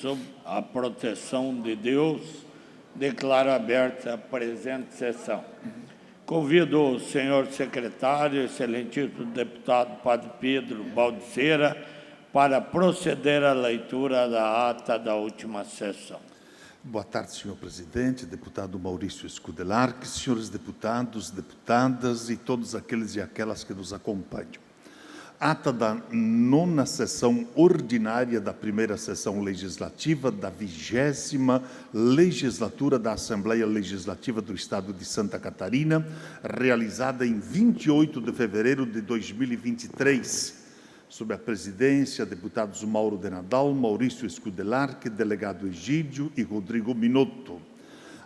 Sob a proteção de Deus, declaro aberta a presente sessão. Convido o senhor secretário, excelentíssimo deputado Padre Pedro Baldiceira, para proceder à leitura da ata da última sessão. Boa tarde, senhor presidente, deputado Maurício Scudelarque, senhores deputados, deputadas e todos aqueles e aquelas que nos acompanham. Ata da 9ª sessão ordinária da primeira sessão legislativa da 20ª legislatura da Assembleia Legislativa do Estado de Santa Catarina, realizada em 28 de fevereiro de 2023, sob a presidência deputados Mauro de Nadal, Maurício Scudelarque, delegado Egídio e Rodrigo Minotto.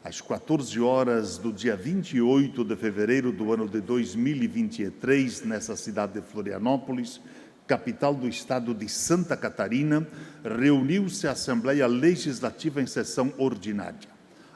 Às 14 horas do dia 28 de fevereiro do ano de 2023, nessa cidade de Florianópolis, capital do estado de Santa Catarina, reuniu-se a Assembleia Legislativa em sessão ordinária.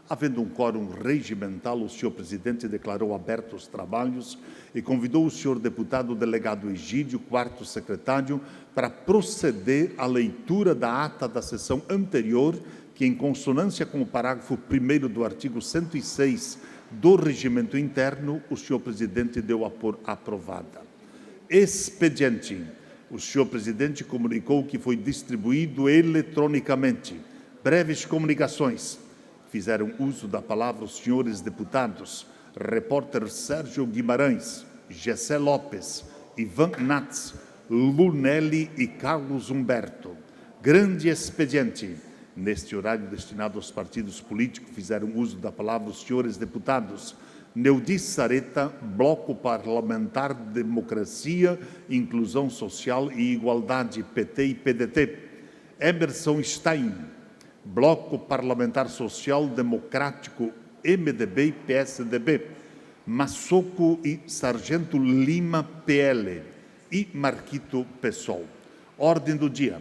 Havendo um quórum regimental, o senhor presidente declarou abertos os trabalhos e convidou o senhor deputado delegado Egídio, quarto secretário, para proceder à leitura da ata da sessão anterior, que, em consonância com o parágrafo 1º do artigo 106 do Regimento Interno, o senhor presidente deu a por aprovada. Expediente. O senhor presidente comunicou que foi distribuído eletronicamente. Breves comunicações. Fizeram uso da palavra os senhores deputados, repórter Sérgio Guimarães, Gessé Lopes, Ivan Natz, Lunelli e Carlos Humberto. Grande expediente. Neste horário destinado aos partidos políticos, fizeram uso da palavra os senhores deputados Neudi Sareta, Bloco Parlamentar Democracia, Inclusão Social e Igualdade, PT e PDT. Emerson Stein, Bloco Parlamentar Social Democrático, MDB e PSDB. Massoco e Sargento Lima, PL. E Marquito, PSOL. Ordem do dia.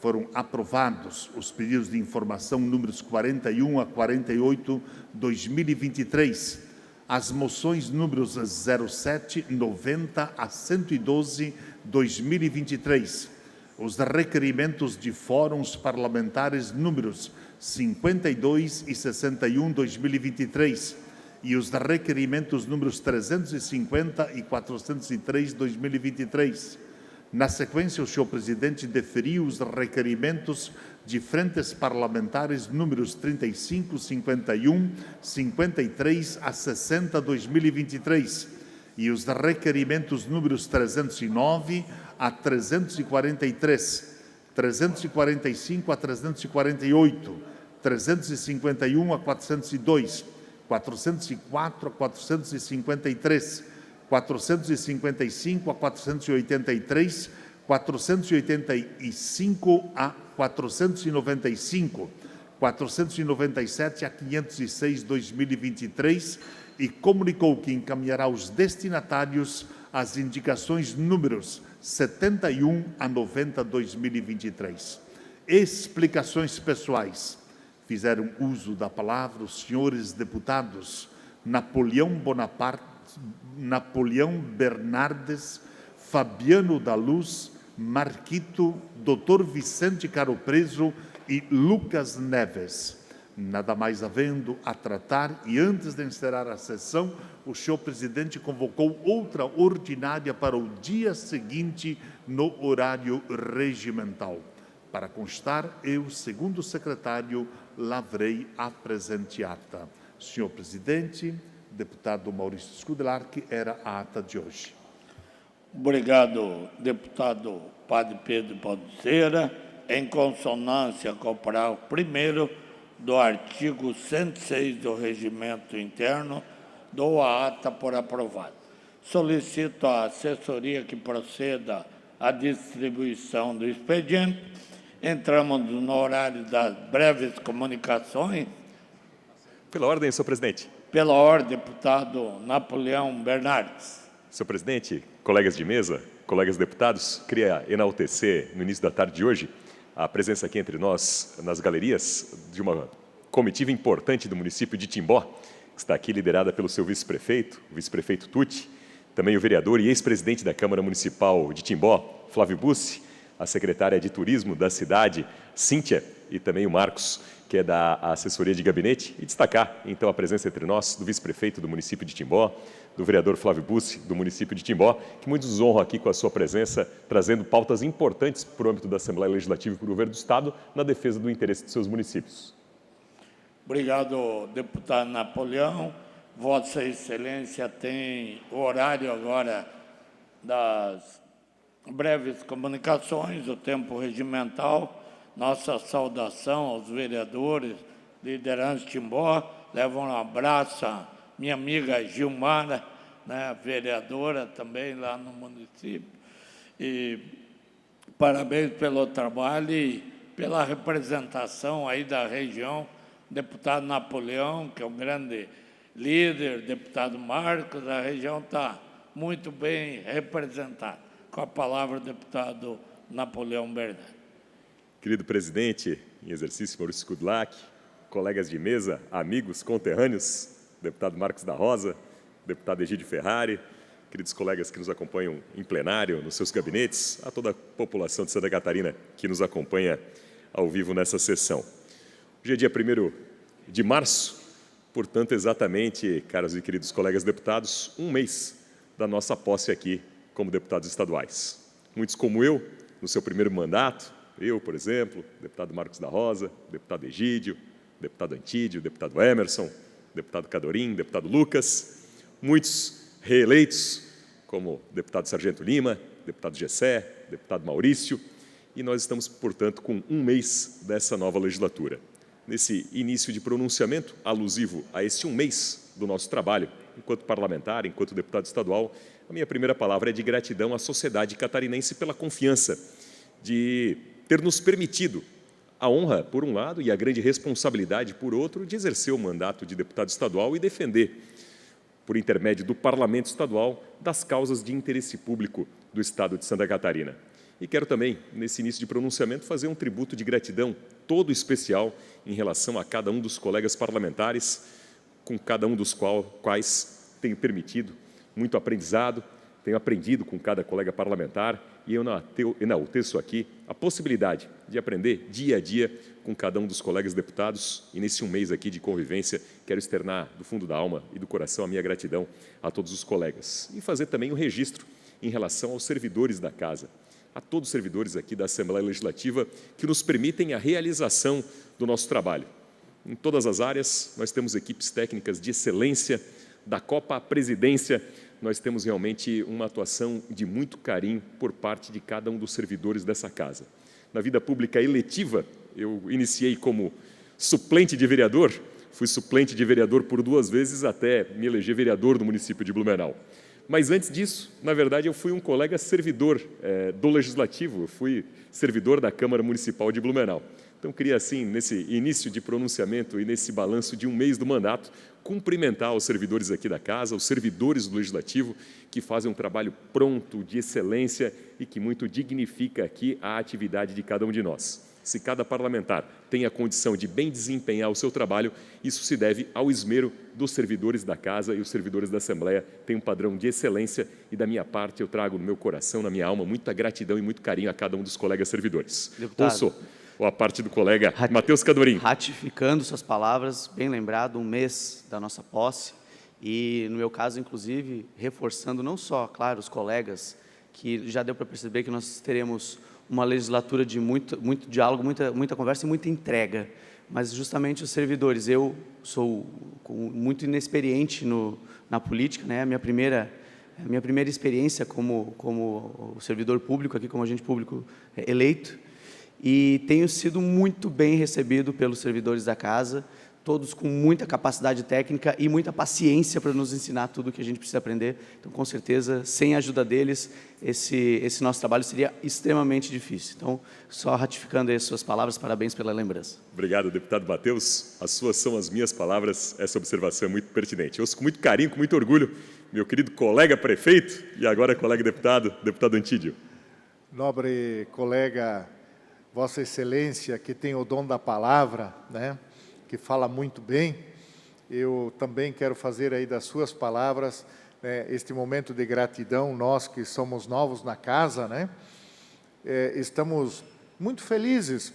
Foram aprovados os pedidos de informação números 41 a 48, 2023, as moções números 07, 90 a 112, 2023, os requerimentos de fóruns parlamentares números 52 e 61, 2023, e os requerimentos números 350 e 403, 2023. Na sequência, o senhor presidente deferiu os requerimentos de frentes parlamentares números 35, 51, 53 a 60, 2023, e os requerimentos números 309 a 343, 345 a 348, 351 a 402, 404 a 453, 455 a 483, 485 a 495, 497 a 506, 2023, e comunicou que encaminhará os destinatários as indicações números 71 a 90, 2023. Explicações pessoais. Fizeram uso da palavra os senhores deputados Napoleão Bernardes, Fabiano da Luz, Marquito, Dr. Vicente Caro Preso e Lucas Neves. Nada mais havendo a tratar, e antes de encerrar a sessão, o senhor presidente convocou outra ordinária para o dia seguinte, no horário regimental. Para constar, eu, segundo secretário, lavrei a presente ata. Senhor presidente, deputado Maurício Scudelarque, era a ata de hoje. Obrigado, deputado Padre Pedro Baldiceira. Em consonância com o parágrafo 1º do artigo 106 do Regimento Interno, dou a ata por aprovada. Solicito à assessoria que proceda à distribuição do expediente. Entramos no horário das breves comunicações. Pela ordem, senhor presidente. Pela ordem, deputado Napoleão Bernardes. Senhor presidente, colegas de mesa, colegas deputados, queria enaltecer no início da tarde de hoje a presença aqui entre nós, nas galerias, de uma comitiva importante do município de Timbó, que está aqui liderada pelo seu vice-prefeito, o vice-prefeito Tucci, também o vereador e ex-presidente da Câmara Municipal de Timbó, Flávio Bussi, a secretária de Turismo da cidade, Cíntia, e também o Marcos, que é da assessoria de gabinete, e destacar, então, a presença entre nós do vice-prefeito do município de Timbó, do vereador Flávio Bussi, do município de Timbó, que muitos nos honram aqui com a sua presença, trazendo pautas importantes para o âmbito da Assembleia Legislativa e para o governo do Estado, na defesa do interesse de seus municípios. Obrigado, deputado Napoleão. Vossa Excelência tem o horário agora das breves comunicações, o tempo regimental. Nossa saudação aos vereadores, liderança de Timbó. Levo um abraço à minha amiga Gilmara, né, vereadora também lá no município. E parabéns pelo trabalho e pela representação aí da região. Deputado Napoleão, que é um grande líder, deputado Marcos, a região está muito bem representada. Com a palavra, o deputado Napoleão Bernardo. Querido presidente em exercício, Maurício Kudlak, colegas de mesa, amigos, conterrâneos, deputado Marcos da Rosa, deputado Egídio Ferrari, queridos colegas que nos acompanham em plenário, nos seus gabinetes, a toda a população de Santa Catarina que nos acompanha ao vivo nessa sessão. Hoje é dia 1º de março, portanto, exatamente, caros e queridos colegas deputados, um mês da nossa posse aqui como deputados estaduais. Muitos como eu, no seu primeiro mandato, eu, por exemplo, deputado Marcos da Rosa, deputado Egídio, deputado Antídio, deputado Emerson, deputado Cadorim, deputado Lucas, muitos reeleitos, como deputado Sargento Lima, deputado Gessé, deputado Maurício, e nós estamos, portanto, com um mês dessa nova legislatura. Nesse início de pronunciamento, alusivo a esse um mês do nosso trabalho, enquanto parlamentar, enquanto deputado estadual, a minha primeira palavra é de gratidão à sociedade catarinense pela confiança de ter nos permitido a honra, por um lado, e a grande responsabilidade, por outro, de exercer o mandato de deputado estadual e defender, por intermédio do Parlamento Estadual, das causas de interesse público do Estado de Santa Catarina. E quero também, nesse início de pronunciamento, fazer um tributo de gratidão todo especial em relação a cada um dos colegas parlamentares, com cada um dos quais tenho permitido muito aprendizado, tenho aprendido com cada colega parlamentar e eu enalteço aqui a possibilidade de aprender dia a dia com cada um dos colegas deputados e nesse um mês aqui de convivência quero externar do fundo da alma e do coração a minha gratidão a todos os colegas e fazer também um registro em relação aos servidores da casa, a todos os servidores aqui da Assembleia Legislativa que nos permitem a realização do nosso trabalho. Em todas as áreas, nós temos equipes técnicas de excelência, da Copa à Presidência, nós temos realmente uma atuação de muito carinho por parte de cada um dos servidores dessa casa. Na vida pública eletiva, eu iniciei como suplente de vereador, fui suplente de vereador por 2 vezes até me eleger vereador do município de Blumenau. Mas antes disso, na verdade, eu fui um colega servidor do Legislativo, eu fui servidor da Câmara Municipal de Blumenau. Então, queria, assim, nesse início de pronunciamento e nesse balanço de um mês do mandato, cumprimentar os servidores aqui da casa, os servidores do Legislativo, que fazem um trabalho pronto, de excelência e que muito dignifica aqui a atividade de cada um de nós. Se cada parlamentar tem a condição de bem desempenhar o seu trabalho, isso se deve ao esmero dos servidores da casa e os servidores da Assembleia têm um padrão de excelência e, da minha parte, eu trago no meu coração, na minha alma, muita gratidão e muito carinho a cada um dos colegas servidores. Deputado, ou a parte do colega Matheus Cadorim. Ratificando suas palavras, bem lembrado, um mês da nossa posse e, no meu caso, inclusive, reforçando não só, claro, os colegas, que já deu para perceber que nós teremos uma legislatura de muito diálogo, muita conversa e muita entrega, mas justamente os servidores. Eu sou muito inexperiente na política, né? A minha primeira experiência como servidor público, aqui como agente público eleito, e tenho sido muito bem recebido pelos servidores da casa, todos com muita capacidade técnica e muita paciência para nos ensinar tudo o que a gente precisa aprender. Então, com certeza, sem a ajuda deles, esse nosso trabalho seria extremamente difícil. Então, só ratificando aí as suas palavras, parabéns pela lembrança. Obrigado, deputado Matheus. As suas são as minhas palavras, essa observação é muito pertinente. Eu ouço com muito carinho, com muito orgulho, meu querido colega prefeito e agora colega deputado Antídio. Nobre colega, Vossa Excelência, que tem o dom da palavra, né? Que fala muito bem, eu também quero fazer aí das suas palavras, né, este momento de gratidão, nós que somos novos na casa, né, estamos muito felizes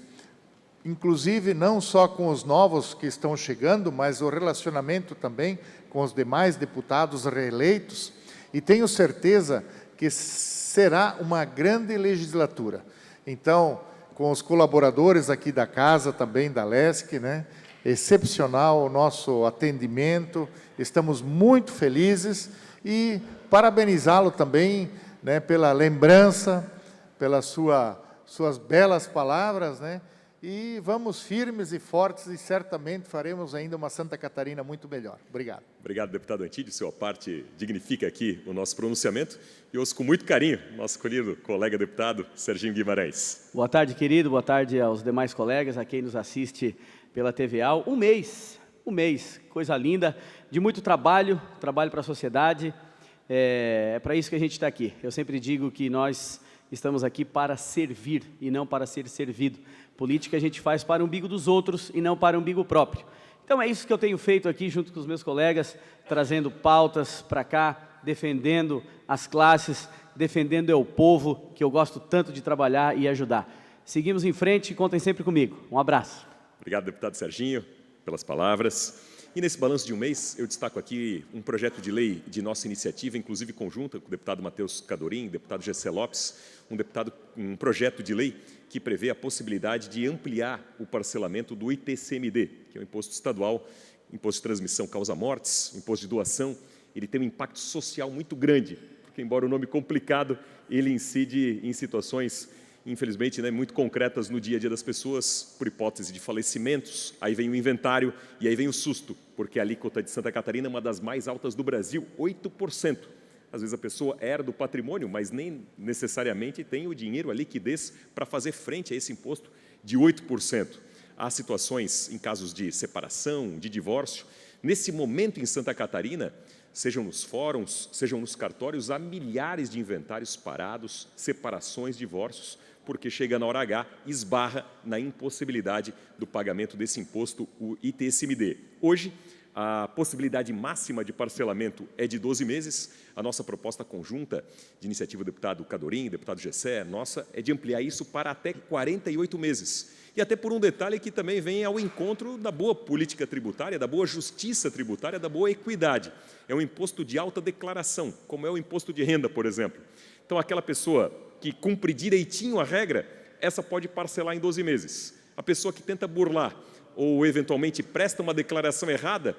inclusive não só com os novos que estão chegando, mas o relacionamento também com os demais deputados reeleitos, e tenho certeza que será uma grande legislatura. Então, com os colaboradores aqui da casa, também da LESC, né? Excepcional o nosso atendimento, estamos muito felizes e parabenizá-lo também, né, pela lembrança, pelas suas belas palavras, né? E vamos firmes e fortes e certamente faremos ainda uma Santa Catarina muito melhor. Obrigado. Obrigado, deputado Antídio. Sua parte dignifica aqui o nosso pronunciamento. E ouço com muito carinho nosso querido colega deputado Serginho Guimarães. Boa tarde, querido. Boa tarde aos demais colegas, a quem nos assiste pela TVA. Um mês, coisa linda, de muito trabalho para a sociedade. É para isso que a gente está aqui. Eu sempre digo que nós estamos aqui para servir e não para ser servido. Política a gente faz para o umbigo dos outros e não para o umbigo próprio. Então é isso que eu tenho feito aqui junto com os meus colegas, trazendo pautas para cá, defendendo as classes, defendendo o povo, que eu gosto tanto de trabalhar e ajudar. Seguimos em frente e contem sempre comigo. Um abraço. Obrigado, deputado Serginho, pelas palavras. E nesse balanço de um mês, eu destaco aqui um projeto de lei de nossa iniciativa, inclusive conjunta com o deputado Matheus Cadorim, deputado Gessé Lopes, um projeto de lei que prevê a possibilidade de ampliar o parcelamento do ITCMD, que é o imposto estadual, imposto de transmissão causa mortes, imposto de doação. Ele tem um impacto social muito grande, porque, embora o nome complicado, ele incide em situações, infelizmente, né, muito concretas no dia a dia das pessoas, por hipótese de falecimentos, aí vem o inventário e aí vem o susto, porque a alíquota de Santa Catarina é uma das mais altas do Brasil, 8%. Às vezes a pessoa herda o patrimônio, mas nem necessariamente tem o dinheiro, a liquidez, para fazer frente a esse imposto de 8%. Há situações, em casos de separação, de divórcio. Nesse momento, em Santa Catarina, sejam nos fóruns, sejam nos cartórios, há milhares de inventários parados, separações, divórcios, porque chega na hora H, esbarra na impossibilidade do pagamento desse imposto, o ITCMD. Hoje, a possibilidade máxima de parcelamento é de 12 meses. A nossa proposta conjunta de iniciativa do deputado Cadorim, deputado Gessé, nossa, é de ampliar isso para até 48 meses. E até por um detalhe que também vem ao encontro da boa política tributária, da boa justiça tributária, da boa equidade. É um imposto de alta declaração, como é o imposto de renda, por exemplo. Então, aquela pessoa que cumpre direitinho a regra, essa pode parcelar em 12 meses. A pessoa que tenta burlar ou, eventualmente, presta uma declaração errada,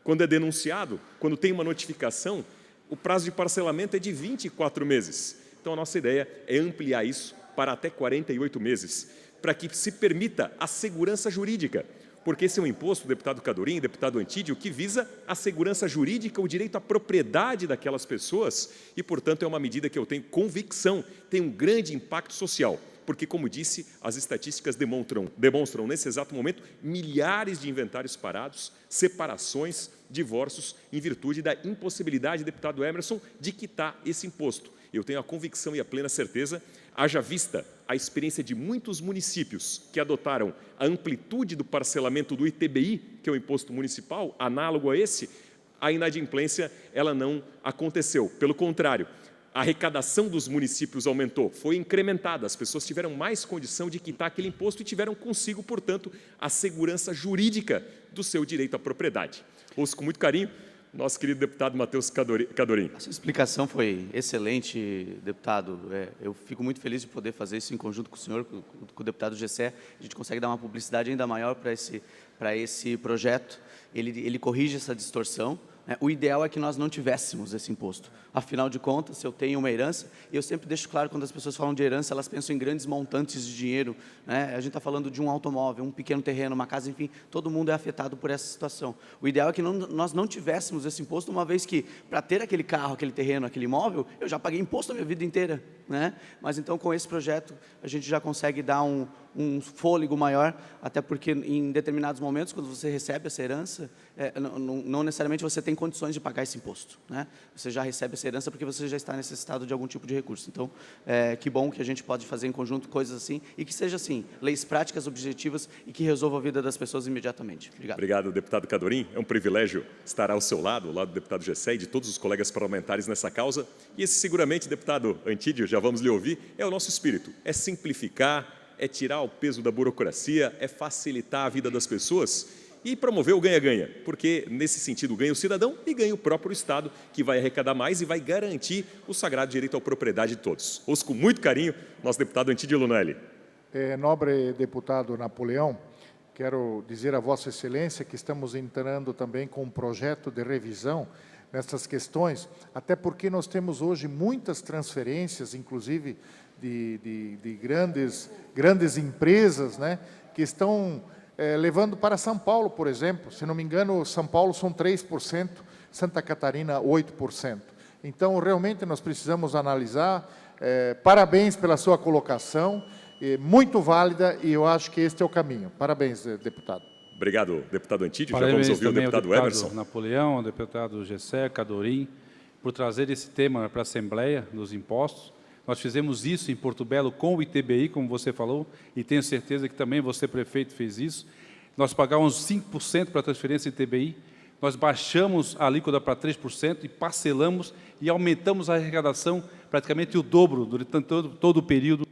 quando é denunciado, quando tem uma notificação, o prazo de parcelamento é de 24 meses. Então, a nossa ideia é ampliar isso para até 48 meses, para que se permita a segurança jurídica, porque esse é um imposto, deputado Cadorim, deputado Antídio, que visa a segurança jurídica, o direito à propriedade daquelas pessoas e, portanto, é uma medida que eu tenho convicção, tem um grande impacto social. Porque, como disse, as estatísticas demonstram nesse exato momento milhares de inventários parados, separações, divórcios, em virtude da impossibilidade, deputado Emerson, de quitar esse imposto. Eu tenho a convicção e a plena certeza, haja vista a experiência de muitos municípios que adotaram a amplitude do parcelamento do ITBI, que é o imposto municipal, análogo a esse, a inadimplência ela não aconteceu. Pelo contrário, a arrecadação dos municípios aumentou, foi incrementada, as pessoas tiveram mais condição de quitar aquele imposto e tiveram consigo, portanto, a segurança jurídica do seu direito à propriedade. Ouço com muito carinho nosso querido deputado Matheus Cadorim. A sua explicação foi excelente, deputado. Eu fico muito feliz de poder fazer isso em conjunto com o senhor, com o deputado Gessé. A gente consegue dar uma publicidade ainda maior para esse projeto. Ele corrige essa distorção. O ideal é que nós não tivéssemos esse imposto. Afinal de contas, se eu tenho uma herança, e eu sempre deixo claro, quando as pessoas falam de herança, elas pensam em grandes montantes de dinheiro, né? A gente está falando de um automóvel, um pequeno terreno, uma casa, enfim, todo mundo é afetado por essa situação. O ideal é que nós não tivéssemos esse imposto, uma vez que, para ter aquele carro, aquele terreno, aquele imóvel, eu já paguei imposto a minha vida inteira, né? Mas então, com esse projeto, a gente já consegue dar um fôlego maior, até porque em determinados momentos, quando você recebe essa herança, não necessariamente você tem condições de pagar esse imposto, né? Você já recebe essa herança porque você já está necessitado de algum tipo de recurso. Então, que bom que a gente pode fazer em conjunto coisas assim, e que seja assim, leis práticas, objetivas e que resolva a vida das pessoas imediatamente. Obrigado. Obrigado, deputado Cadorim. É um privilégio estar ao seu lado, ao lado do deputado Gessé e de todos os colegas parlamentares nessa causa. E esse seguramente, deputado Antídio, já vamos lhe ouvir, é o nosso espírito, é simplificar, é tirar o peso da burocracia, é facilitar a vida das pessoas e promover o ganha-ganha, porque nesse sentido ganha o cidadão e ganha o próprio Estado, que vai arrecadar mais e vai garantir o sagrado direito à propriedade de todos. Ouço com muito carinho nosso deputado Antídio Lunelli. Nobre deputado Napoleão, quero dizer a Vossa Excelência que estamos entrando também com um projeto de revisão nessas questões, até porque nós temos hoje muitas transferências, inclusive de grandes empresas, né, que estão levando para São Paulo, por exemplo. Se não me engano, São Paulo são 3%, Santa Catarina 8%. Então, realmente, nós precisamos analisar. Parabéns pela sua colocação, muito válida, e eu acho que este é o caminho. Parabéns, deputado. Obrigado, deputado Antídio. Parabéns. Já vamos ouvir o deputado Emerson. Napoleão, o deputado Gessé, Cadorim, por trazer esse tema para a Assembleia dos Impostos. Nós fizemos isso em Porto Belo com o ITBI, como você falou, e tenho certeza que também você, prefeito, fez isso. Nós pagávamos 5% para a transferência ITBI, nós baixamos a alíquota para 3% e parcelamos e aumentamos a arrecadação praticamente o dobro durante todo o período.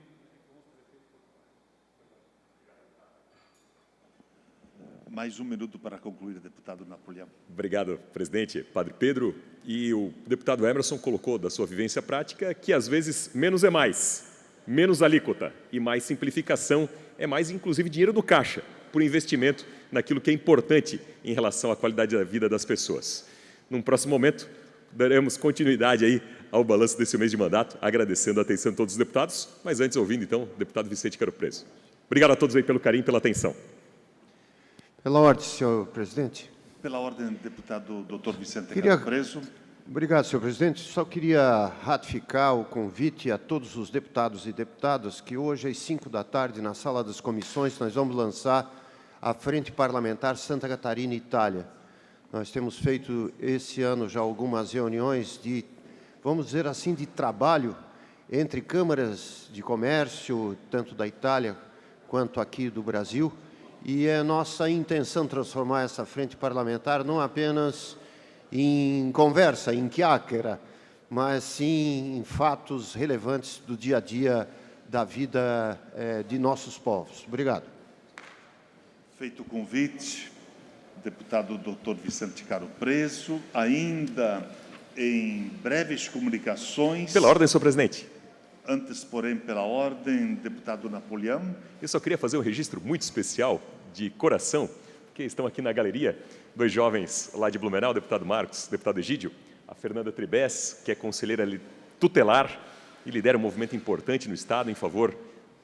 Mais um minuto para concluir, deputado Napoleão. Obrigado, presidente. Padre Pedro. E o deputado Emerson colocou da sua vivência prática que, às vezes, menos é mais, menos alíquota e mais simplificação é mais, inclusive, dinheiro do caixa, por investimento naquilo que é importante em relação à qualidade da vida das pessoas. Num próximo momento, daremos continuidade aí ao balanço desse mês de mandato, agradecendo a atenção de todos os deputados, mas antes ouvindo, então, o deputado Vicente Caro Preso. Obrigado a todos aí pelo carinho e pela atenção. Pela ordem, senhor presidente. Pela ordem, deputado Dr. Vicente Caro Preso. Obrigado, senhor presidente. Só queria ratificar o convite a todos os deputados e deputadas que hoje, às 5 da tarde, na sala das comissões, nós vamos lançar a Frente Parlamentar Santa Catarina e Itália. Nós temos feito esse ano já algumas reuniões de, vamos dizer assim, de trabalho entre câmaras de comércio, tanto da Itália quanto aqui do Brasil, e é nossa intenção transformar essa frente parlamentar não apenas em conversa, em chiacchiera, mas sim em fatos relevantes do dia a dia da vida de nossos povos. Obrigado. Feito o convite, deputado Dr. Vicente Caro Preso, ainda em breves comunicações... Pela ordem, senhor presidente. Antes, porém, pela ordem, deputado Napoleão. Eu só queria fazer um registro muito especial, de coração, porque estão aqui na galeria dois jovens lá de Blumenau, o deputado Marcos, deputado Egídio, a Fernanda Tribes, que é conselheira tutelar e lidera um movimento importante no Estado em favor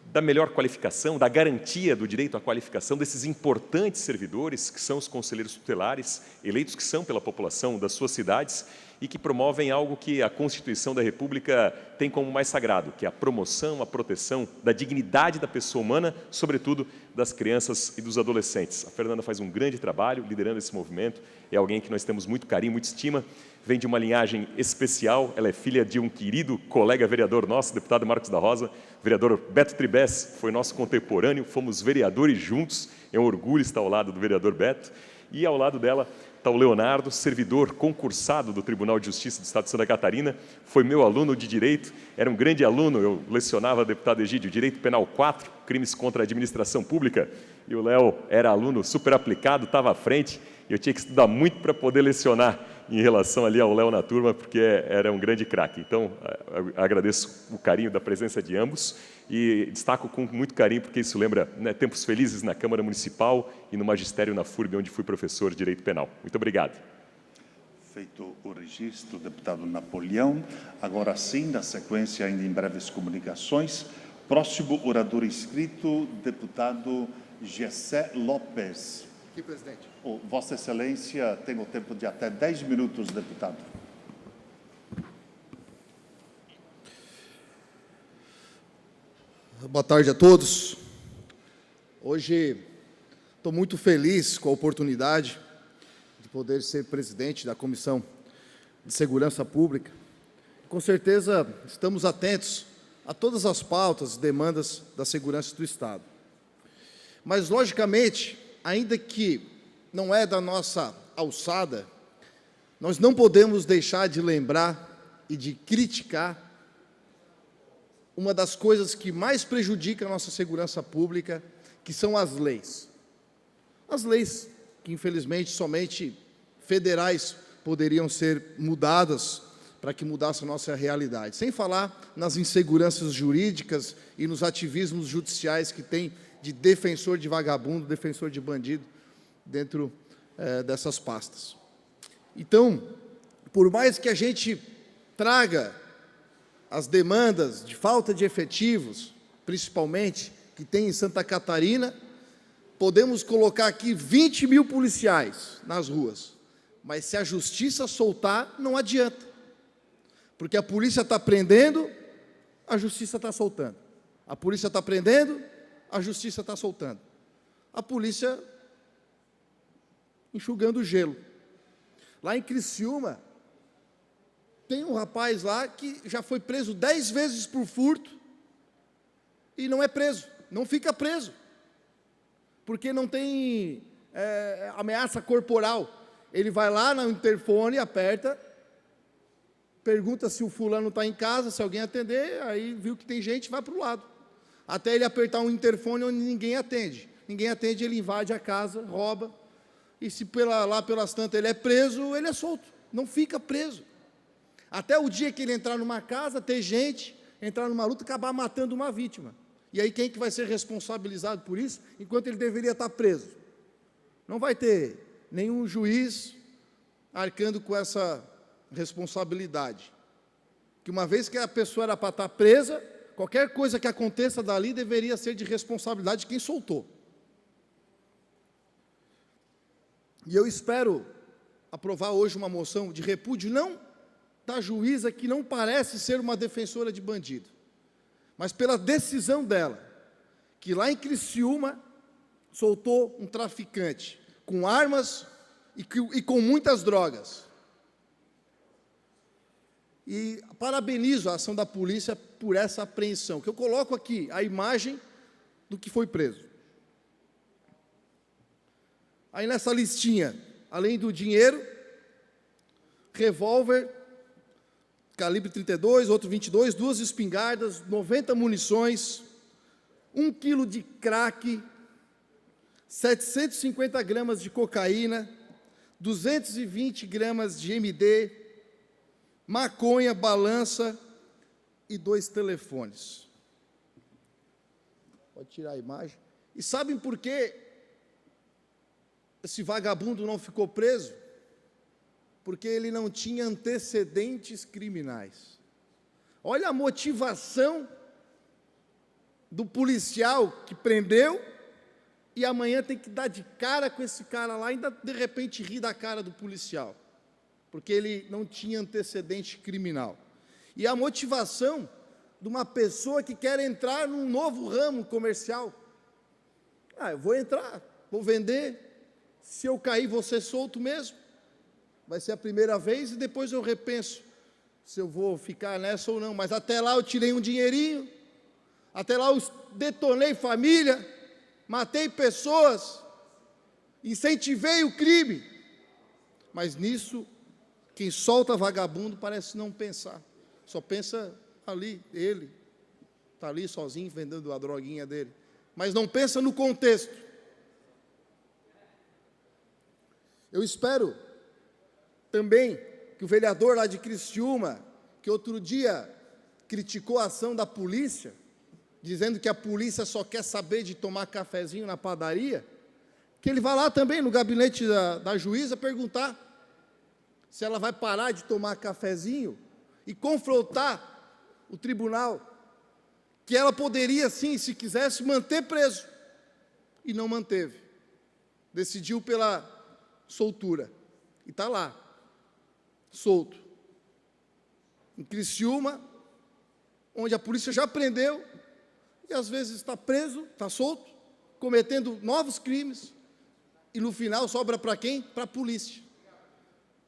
da melhor qualificação, da garantia do direito à qualificação desses importantes servidores, que são os conselheiros tutelares, eleitos que são pela população das suas cidades e que promovem algo que a Constituição da República tem como mais sagrado, que é a promoção, a proteção da dignidade da pessoa humana, sobretudo das crianças e dos adolescentes. A Fernanda faz um grande trabalho liderando esse movimento, é alguém que nós temos muito carinho, muita estima, vem de uma linhagem especial, ela é filha de um querido colega vereador nosso, deputado Marcos da Rosa, vereador Beto Tribes, foi nosso contemporâneo, fomos vereadores juntos, é um orgulho estar ao lado do vereador Beto, e ao lado dela está o Leonardo, servidor concursado do Tribunal de Justiça do Estado de Santa Catarina, foi meu aluno de Direito, era um grande aluno, eu lecionava, deputado Egídio, Direito Penal 4, Crimes contra a Administração Pública, e o Léo era aluno super aplicado, estava à frente, e eu tinha que estudar muito para poder lecionar em relação ali ao Léo na turma, porque era um grande craque. Então, agradeço o carinho da presença de ambos e destaco com muito carinho, porque isso lembra, né, tempos felizes na Câmara Municipal e no magistério na FURB, onde fui professor de Direito Penal. Muito obrigado. Feito o registro, deputado Napoleão. Agora sim, na sequência, ainda em breves comunicações, próximo orador inscrito, deputado Gessé Lopes. Aqui, presidente. Vossa Excelência tem o tempo de até 10 minutos, deputado. Boa tarde a todos. Hoje estou muito feliz com a oportunidade de poder ser presidente da Comissão de Segurança Pública. Com certeza estamos atentos a todas as pautas e demandas da segurança do Estado. Mas, logicamente, ainda que não é da nossa alçada, nós não podemos deixar de lembrar e de criticar uma das coisas que mais prejudica a nossa segurança pública, que são as leis. As leis que, infelizmente, somente federais poderiam ser mudadas para que mudasse a nossa realidade. Sem falar nas inseguranças jurídicas e nos ativismos judiciais que tem de defensor de vagabundo, defensor de bandido, dentro dessas pastas. Então, por mais que a gente traga as demandas de falta de efetivos, principalmente, que tem em Santa Catarina, podemos colocar aqui 20 mil policiais nas ruas, mas se a justiça soltar, não adianta, porque a polícia está prendendo, a justiça está soltando. A polícia está prendendo, a justiça está soltando. A polícia enxugando o gelo. Lá em Criciúma, tem um rapaz lá que já foi preso 10 vezes por furto e não é preso, não fica preso, porque não tem ameaça corporal. Ele vai lá no interfone, aperta, pergunta se o fulano está em casa, se alguém atender, aí viu que tem gente, vai para o lado. Até ele apertar um interfone onde ninguém atende. Ninguém atende, ele invade a casa, rouba, e se lá pelas tantas ele é preso, ele é solto, não fica preso. Até o dia que ele entrar numa casa, ter gente, entrar numa luta, acabar matando uma vítima. E aí quem que vai ser responsabilizado por isso, enquanto ele deveria estar preso? Não vai ter nenhum juiz arcando com essa responsabilidade. Que uma vez que a pessoa era para estar presa, qualquer coisa que aconteça dali deveria ser de responsabilidade de quem soltou. E eu espero aprovar hoje uma moção de repúdio, não da juíza, que não parece ser uma defensora de bandido, mas pela decisão dela, que lá em Criciúma soltou um traficante com armas e com muitas drogas. E parabenizo a ação da polícia por essa apreensão, que eu coloco aqui a imagem do que foi preso. Aí nessa listinha, além do dinheiro, revólver, calibre 32, outro 22, 2 espingardas, 90 munições, 1 quilo de crack, 750 gramas de cocaína, 220 gramas de MD, maconha, balança e 2 telefones. Pode tirar a imagem. E sabem por que esse vagabundo não ficou preso? Porque ele não tinha antecedentes criminais. Olha a motivação do policial que prendeu e amanhã tem que dar de cara com esse cara lá e ainda de repente rir da cara do policial, porque ele não tinha antecedente criminal. E a motivação de uma pessoa que quer entrar num novo ramo comercial. Eu vou entrar, vou vender, se eu cair vou ser solto mesmo. Vai ser a primeira vez e depois eu repenso se eu vou ficar nessa ou não. Mas até lá eu tirei um dinheirinho, até lá eu detonei família, matei pessoas, incentivei o crime. Mas nisso, quem solta vagabundo parece não pensar. Só pensa ali, ele está ali sozinho vendendo a droguinha dele. Mas não pensa no contexto. Eu espero também que o vereador lá de Criciúma, que outro dia criticou a ação da polícia, dizendo que a polícia só quer saber de tomar cafezinho na padaria, que ele vá lá também no gabinete da juíza perguntar se ela vai parar de tomar cafezinho e confrontar o tribunal, que ela poderia sim, se quisesse, manter preso, e não manteve, decidiu pela soltura, e está lá, solto, em Criciúma, onde a polícia já prendeu, e às vezes está preso, está solto, cometendo novos crimes, e no final sobra para quem? Para a polícia.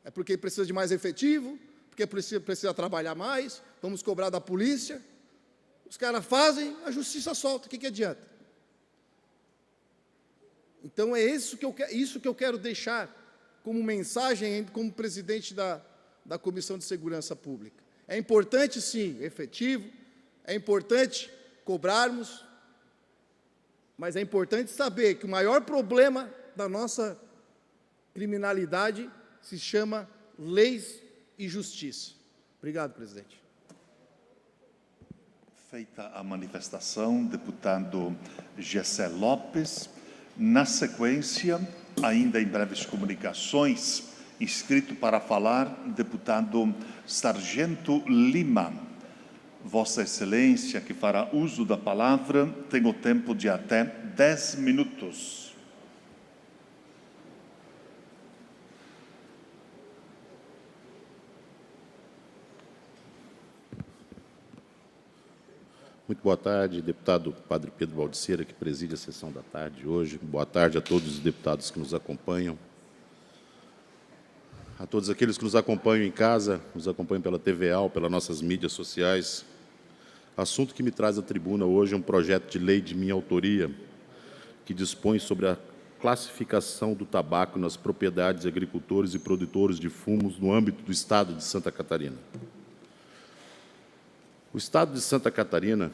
É porque precisa de mais efetivo, porque precisa trabalhar mais, vamos cobrar da polícia, os caras fazem, a justiça solta, o que adianta? Então é isso que eu quero deixar como mensagem, como presidente da Comissão de Segurança Pública. É importante, sim, efetivo, é importante cobrarmos, mas é importante saber que o maior problema da nossa criminalidade se chama leis e justiça. Obrigado, presidente. Feita a manifestação, deputado Gessé Lopes. Na sequência, ainda em breves comunicações, inscrito para falar, deputado Sargento Lima. Vossa Excelência, que fará uso da palavra, tem o tempo de até 10 minutos. Muito boa tarde, deputado Padre Pedro Baldiceira, que preside a sessão da tarde hoje. Boa tarde a todos os deputados que nos acompanham. A todos aqueles que nos acompanham em casa, nos acompanham pela TVAL, pelas nossas mídias sociais. Assunto que me traz à tribuna hoje é um projeto de lei de minha autoria, que dispõe sobre a classificação do tabaco nas propriedades de agricultores e produtores de fumos no âmbito do Estado de Santa Catarina. O Estado de Santa Catarina,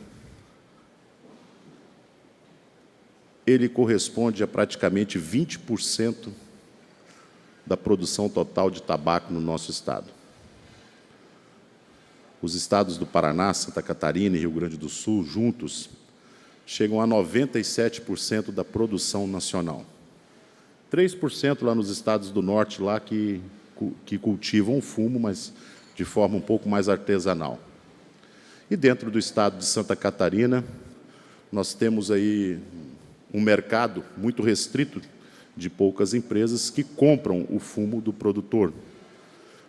ele corresponde a praticamente 20% da produção total de tabaco no nosso Estado. Os estados do Paraná, Santa Catarina e Rio Grande do Sul, juntos, chegam a 97% da produção nacional. 3% lá nos estados do Norte, lá que cultivam o fumo, mas de forma um pouco mais artesanal. E dentro do estado de Santa Catarina, nós temos aí um mercado muito restrito de poucas empresas que compram o fumo do produtor.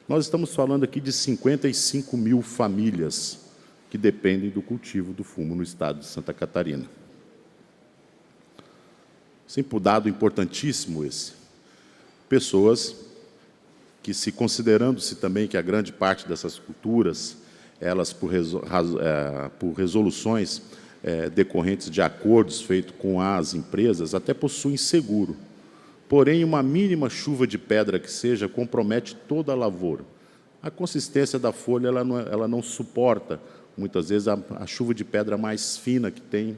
Nós estamos falando aqui de 55 mil famílias que dependem do cultivo do fumo no estado de Santa Catarina. Sempre um dado importantíssimo esse. Pessoas que, se considerando-se também que a grande parte dessas culturas, elas por resoluções decorrentes de acordos feitos com as empresas, até possuem seguro. Porém, uma mínima chuva de pedra que seja compromete toda a lavoura. A consistência da folha ela não suporta, muitas vezes, a chuva de pedra mais fina que tem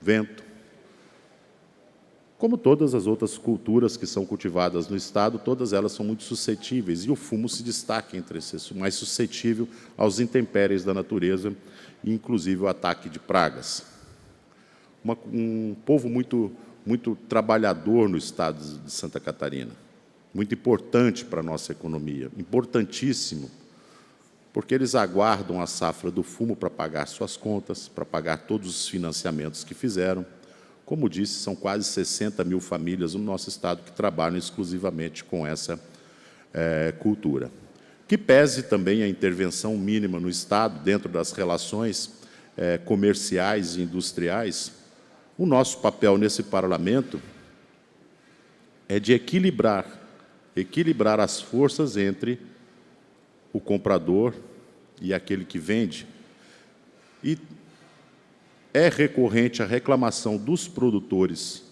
vento. Como todas as outras culturas que são cultivadas no Estado, todas elas são muito suscetíveis, e o fumo se destaca entre esses, mais suscetível aos intempéries da natureza, e inclusive o ataque de pragas. Um povo muito trabalhador no Estado de Santa Catarina, muito importante para a nossa economia, importantíssimo, porque eles aguardam a safra do fumo para pagar suas contas, para pagar todos os financiamentos que fizeram. Como disse, são quase 60 mil famílias no nosso Estado que trabalham exclusivamente com essa cultura. Que pese também a intervenção mínima no Estado, dentro das relações comerciais e industriais, o nosso papel nesse parlamento é de equilibrar as forças entre o comprador e aquele que vende. E é recorrente a reclamação dos produtores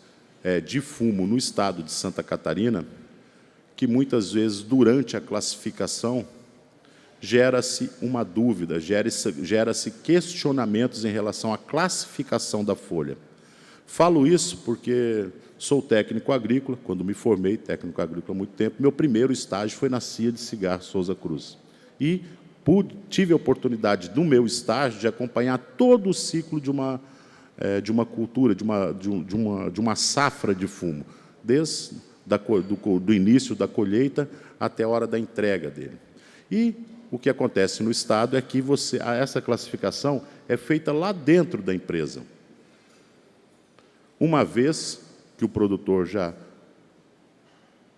de fumo no estado de Santa Catarina, que muitas vezes, durante a classificação, gera-se uma dúvida, gera-se questionamentos em relação à classificação da folha. Falo isso porque sou técnico agrícola, quando me formei técnico agrícola há muito tempo, meu primeiro estágio foi na CIA de Cigarro Souza Cruz. E tive a oportunidade, no meu estágio, de acompanhar todo o ciclo de uma cultura, de uma safra de fumo, desde do início da colheita até a hora da entrega dele. E o que acontece no Estado é que essa classificação é feita lá dentro da empresa. Uma vez que o produtor já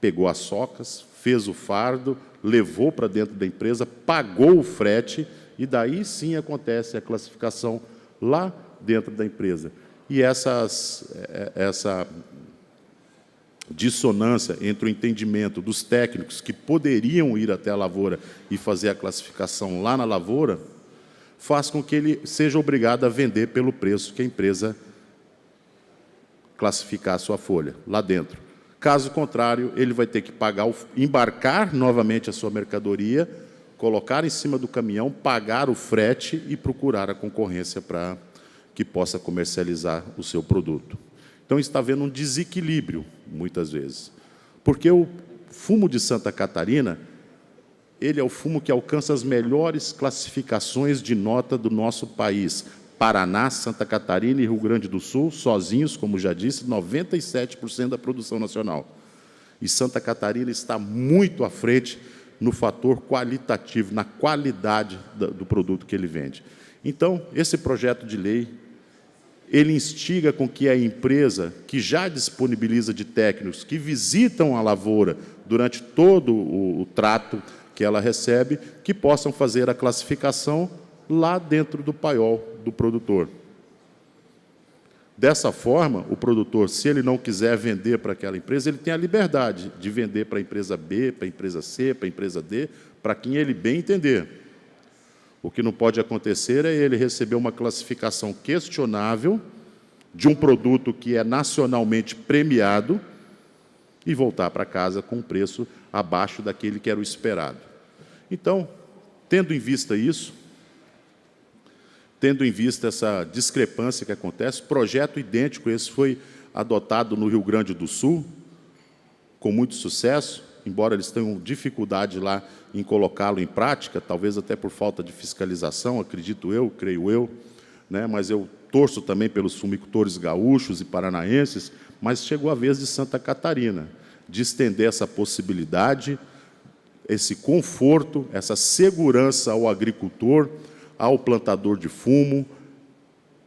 pegou as socas, fez o fardo, levou para dentro da empresa, pagou o frete, e daí sim acontece a classificação lá dentro da empresa. E essa dissonância entre o entendimento dos técnicos que poderiam ir até a lavoura e fazer a classificação lá na lavoura, faz com que ele seja obrigado a vender pelo preço que a empresa classificar a sua folha, lá dentro. Caso contrário, ele vai ter que embarcar novamente a sua mercadoria, colocar em cima do caminhão, pagar o frete e procurar a concorrência para que possa comercializar o seu produto. Então, está havendo um desequilíbrio, muitas vezes. Porque o fumo de Santa Catarina, ele é o fumo que alcança as melhores classificações de nota do nosso país. Paraná, Santa Catarina e Rio Grande do Sul, sozinhos, como já disse, 97% da produção nacional. E Santa Catarina está muito à frente no fator qualitativo, na qualidade do produto que ele vende. Então, esse projeto de lei, ele instiga com que a empresa que já disponibiliza de técnicos que visitam a lavoura durante todo o trato que ela recebe, que possam fazer a classificação lá dentro do paiol do produtor. Dessa forma, o produtor, se ele não quiser vender para aquela empresa, ele tem a liberdade de vender para a empresa B, para a empresa C, para a empresa D, para quem ele bem entender. O que não pode acontecer é ele receber uma classificação questionável de um produto que é nacionalmente premiado e voltar para casa com um preço abaixo daquele que era o esperado. Então, tendo em vista isso, tendo em vista essa discrepância que acontece, projeto idêntico, esse foi adotado no Rio Grande do Sul, com muito sucesso, embora eles tenham dificuldade lá em colocá-lo em prática, talvez até por falta de fiscalização, acredito eu, creio eu, né? Mas eu torço também pelos fumicultores gaúchos e paranaenses, mas chegou a vez de Santa Catarina, de estender essa possibilidade, esse conforto, essa segurança ao agricultor, ao plantador de fumo,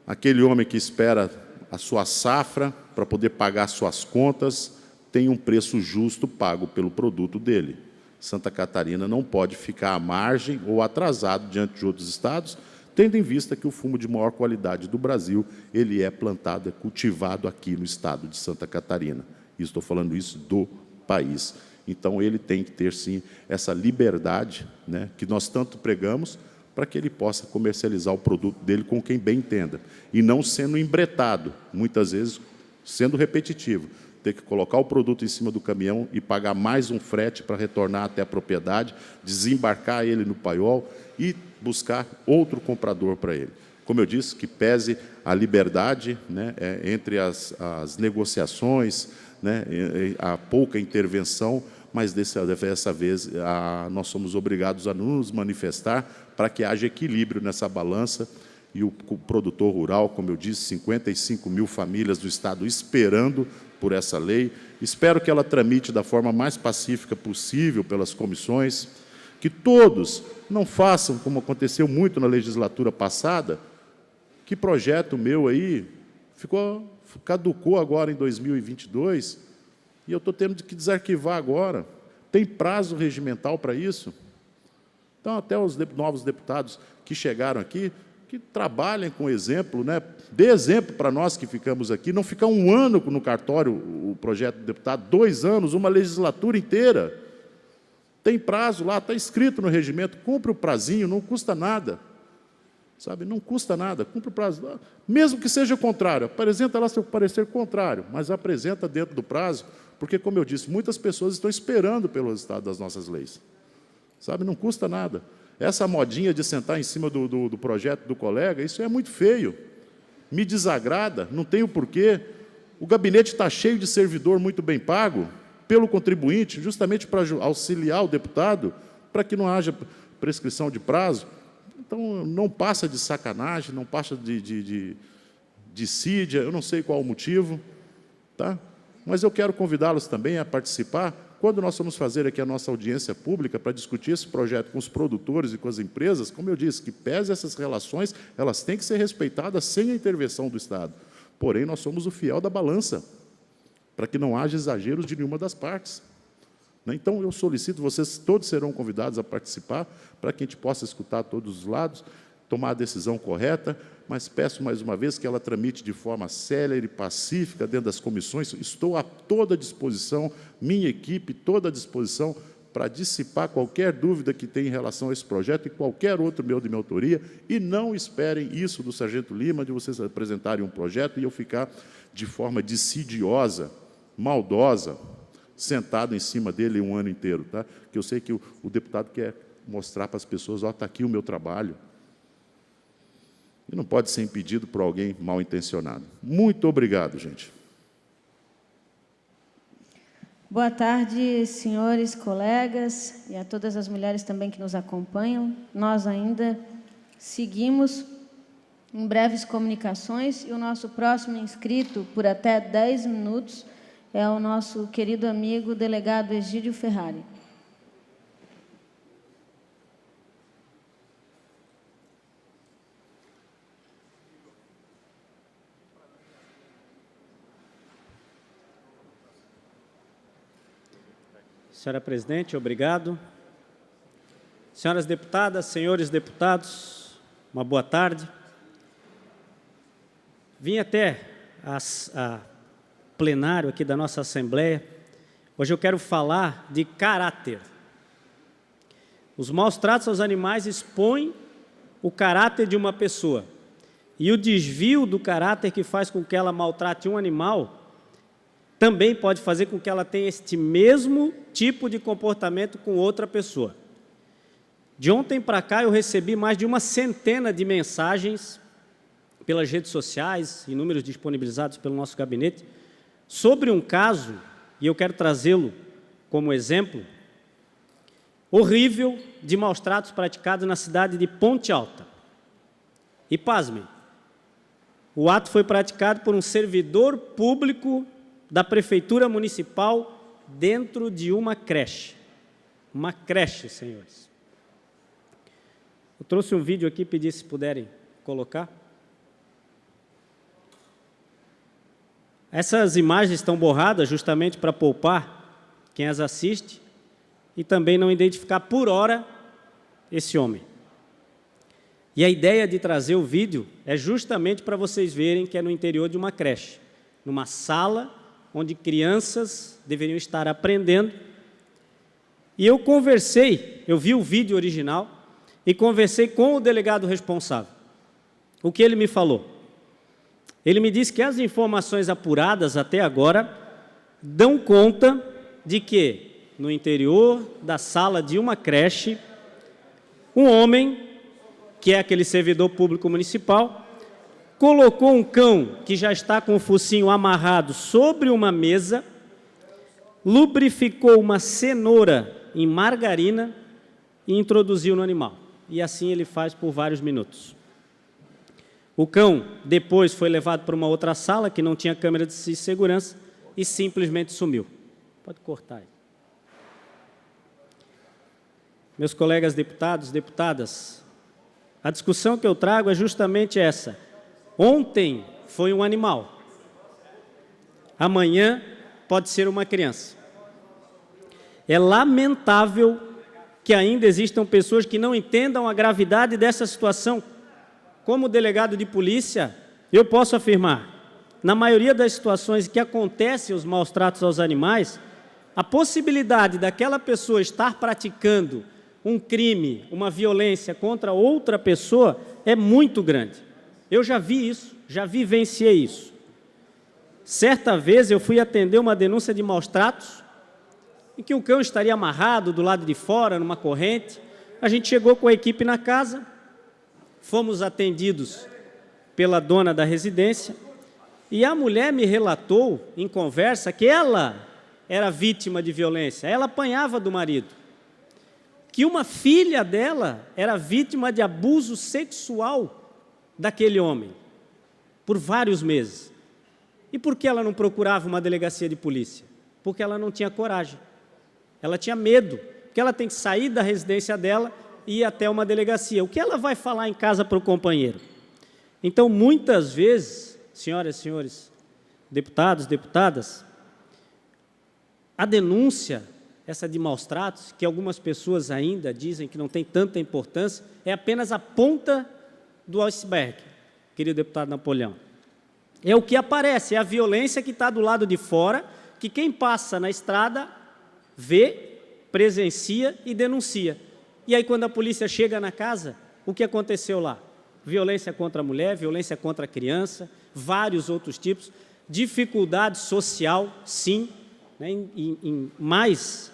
aquele homem que espera a sua safra para poder pagar suas contas, tem um preço justo pago pelo produto dele. Santa Catarina não pode ficar à margem ou atrasado diante de outros estados, tendo em vista que o fumo de maior qualidade do Brasil, ele é plantado, é cultivado aqui no estado de Santa Catarina. E estou falando isso do país. Então, ele tem que ter, sim, essa liberdade, né, que nós tanto pregamos, para que ele possa comercializar o produto dele com quem bem entenda. E não sendo embretado, muitas vezes sendo repetitivo. Ter que colocar o produto em cima do caminhão e pagar mais um frete para retornar até a propriedade, desembarcar ele no paiol e buscar outro comprador para ele. Como eu disse, que pese a liberdade, né, entre as negociações, né, a pouca intervenção, mas dessa vez nós somos obrigados a nos manifestar para que haja equilíbrio nessa balança e o produtor rural, como eu disse, 55 mil famílias do estado esperando por essa lei. Espero que ela tramite da forma mais pacífica possível pelas comissões, que todos não façam, como aconteceu muito na legislatura passada, que projeto meu aí caducou agora em 2022 e eu estou tendo que desarquivar agora. Tem prazo regimental para isso? Então, até os novos deputados que chegaram aqui, que trabalhem com exemplo, né? Dê exemplo para nós que ficamos aqui, não ficar um ano no cartório o projeto do deputado, 2 anos, uma legislatura inteira. Tem prazo lá, está escrito no regimento, cumpre o prazinho, não custa nada. Sabe, não custa nada, cumpre o prazo. Mesmo que seja contrário, apresenta lá seu parecer contrário, mas apresenta dentro do prazo, porque, como eu disse, muitas pessoas estão esperando pelo resultado das nossas leis. Sabe, não custa nada. Essa modinha de sentar em cima do projeto do colega, isso é muito feio. Me desagrada, não tem o porquê. O gabinete está cheio de servidor muito bem pago pelo contribuinte, justamente para auxiliar o deputado, para que não haja prescrição de prazo. Então, não passa de sacanagem, não passa de dissídia, eu não sei qual o motivo, tá? Mas eu quero convidá-los também a participar quando nós vamos fazer aqui a nossa audiência pública para discutir esse projeto com os produtores e com as empresas. Como eu disse, que pese essas relações, elas têm que ser respeitadas sem a intervenção do Estado. Porém, nós somos o fiel da balança, para que não haja exageros de nenhuma das partes. Então, eu solicito, vocês todos serão convidados a participar, para que a gente possa escutar todos os lados, tomar a decisão correta, mas peço mais uma vez que ela tramite de forma célere e pacífica dentro das comissões. Estou a toda disposição, minha equipe, toda à disposição, para dissipar qualquer dúvida que tenha em relação a esse projeto e qualquer outro meu de minha autoria, e não esperem isso do Sargento Lima, de vocês apresentarem um projeto e eu ficar de forma dissidiosa, maldosa, sentado em cima dele um ano inteiro, tá? Que eu sei que o deputado quer mostrar para as pessoas, ó, está aqui o meu trabalho. E não pode ser impedido por alguém mal intencionado. Muito obrigado, gente. Boa tarde, senhores, colegas, e a todas as mulheres também que nos acompanham. Nós ainda seguimos em breves comunicações, e o nosso próximo inscrito, por até 10 minutos, é o nosso querido amigo, delegado Egídio Ferrari. Senhora Presidente, obrigado. Senhoras deputadas, senhores deputados, uma boa tarde. Vim até a plenário aqui da nossa Assembleia. Hoje eu quero falar de caráter. Os maus tratos aos animais expõem o caráter de uma pessoa. E o desvio do caráter que faz com que ela maltrate um animal também pode fazer com que ela tenha este mesmo tipo de comportamento com outra pessoa. De ontem para cá, eu recebi mais de uma centena de mensagens pelas redes sociais e números disponibilizados pelo nosso gabinete sobre um caso, e eu quero trazê-lo como exemplo, horrível de maus tratos praticados na cidade de Ponte Alta. E, pasmem, o ato foi praticado por um servidor público da Prefeitura Municipal dentro de uma creche. Uma creche, senhores. Eu trouxe um vídeo aqui, pedi se puderem colocar. Essas imagens estão borradas justamente para poupar quem as assiste e também não identificar por hora esse homem. E a ideia de trazer o vídeo é justamente para vocês verem que é no interior de uma creche, numa sala onde crianças deveriam estar aprendendo. E eu vi o vídeo original e conversei com o delegado responsável. O que ele me falou? Ele me disse que as informações apuradas até agora dão conta de que, no interior da sala de uma creche, um homem, que é aquele servidor público municipal, colocou um cão que já está com o focinho amarrado sobre uma mesa, lubrificou uma cenoura em margarina e introduziu no animal. E assim ele faz por vários minutos. O cão depois foi levado para uma outra sala que não tinha câmera de segurança e simplesmente sumiu. Pode cortar aí. Meus colegas deputados, deputadas, a discussão que eu trago é justamente essa. Ontem foi um animal, amanhã pode ser uma criança. É lamentável que ainda existam pessoas que não entendam a gravidade dessa situação. Como delegado de polícia, eu posso afirmar, na maioria das situações que acontecem os maus tratos aos animais, a possibilidade daquela pessoa estar praticando um crime, uma violência contra outra pessoa é muito grande. Eu já vi isso, já vivenciei isso. Certa vez eu fui atender uma denúncia de maus tratos, em que o cão estaria amarrado do lado de fora, numa corrente. A gente chegou com a equipe na casa, fomos atendidos pela dona da residência, e a mulher me relatou, em conversa, que ela era vítima de violência, ela apanhava do marido, que uma filha dela era vítima de abuso sexual daquele homem, por vários meses. E por que ela não procurava uma delegacia de polícia? Porque ela não tinha coragem. Ela tinha medo, porque ela tem que sair da residência dela e ir até uma delegacia. O que ela vai falar em casa para o companheiro? Então, muitas vezes, senhoras e senhores, deputados, deputadas, a denúncia, essa de maus tratos, que algumas pessoas ainda dizem que não tem tanta importância, é apenas a ponta do iceberg, querido deputado Napoleão. É o que aparece, é a violência que está do lado de fora, que quem passa na estrada vê, presencia e denuncia. E aí, quando a polícia chega na casa, o que aconteceu lá? Violência contra a mulher, violência contra a criança, vários outros tipos, dificuldade social, sim, né, em mais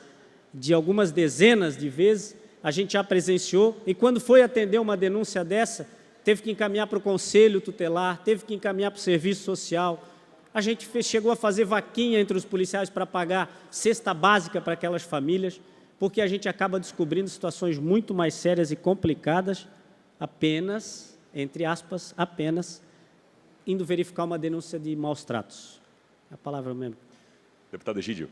de algumas dezenas de vezes, a gente já presenciou, e quando foi atender uma denúncia dessa, teve que encaminhar para o conselho tutelar, teve que encaminhar para o serviço social. A gente chegou a fazer vaquinha entre os policiais para pagar cesta básica para aquelas famílias, porque a gente acaba descobrindo situações muito mais sérias e complicadas, apenas, entre aspas, apenas, indo verificar uma denúncia de maus tratos. A palavra mesmo. Deputado Egídio,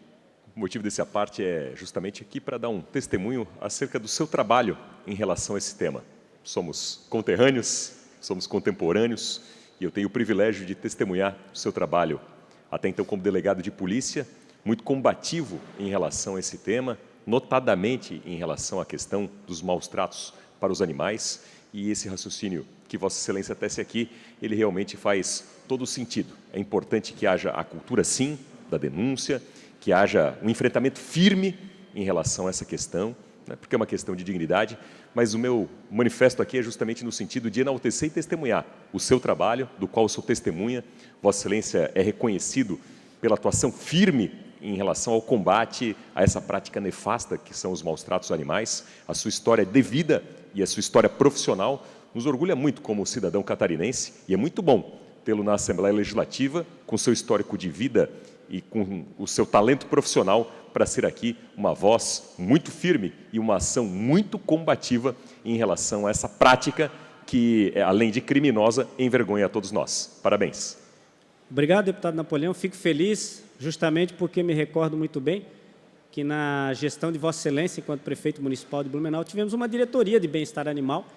o motivo desse aparte é justamente aqui para dar um testemunho acerca do seu trabalho em relação a esse tema. Somos conterrâneos, somos contemporâneos, e eu tenho o privilégio de testemunhar o seu trabalho, até então como delegado de polícia, muito combativo em relação a esse tema, notadamente em relação à questão dos maus tratos para os animais, e esse raciocínio que Vossa Excelência tece aqui, ele realmente faz todo o sentido. É importante que haja a cultura, sim, da denúncia, que haja um enfrentamento firme em relação a essa questão, né, porque é uma questão de dignidade, mas o meu manifesto aqui é justamente no sentido de enaltecer e testemunhar o seu trabalho, do qual eu sou testemunha. Vossa Excelência é reconhecido pela atuação firme em relação ao combate a essa prática nefasta que são os maus tratos aos animais. A sua história de vida e a sua história profissional nos orgulha muito como cidadão catarinense, e é muito bom tê-lo na Assembleia Legislativa, com seu histórico de vida e com o seu talento profissional, para ser aqui uma voz muito firme e uma ação muito combativa em relação a essa prática que, além de criminosa, envergonha a todos nós. Parabéns. Obrigado, deputado Napoleão. Fico feliz, justamente porque me recordo muito bem que na gestão de Vossa Excelência, enquanto prefeito municipal de Blumenau, tivemos uma diretoria de bem-estar animal,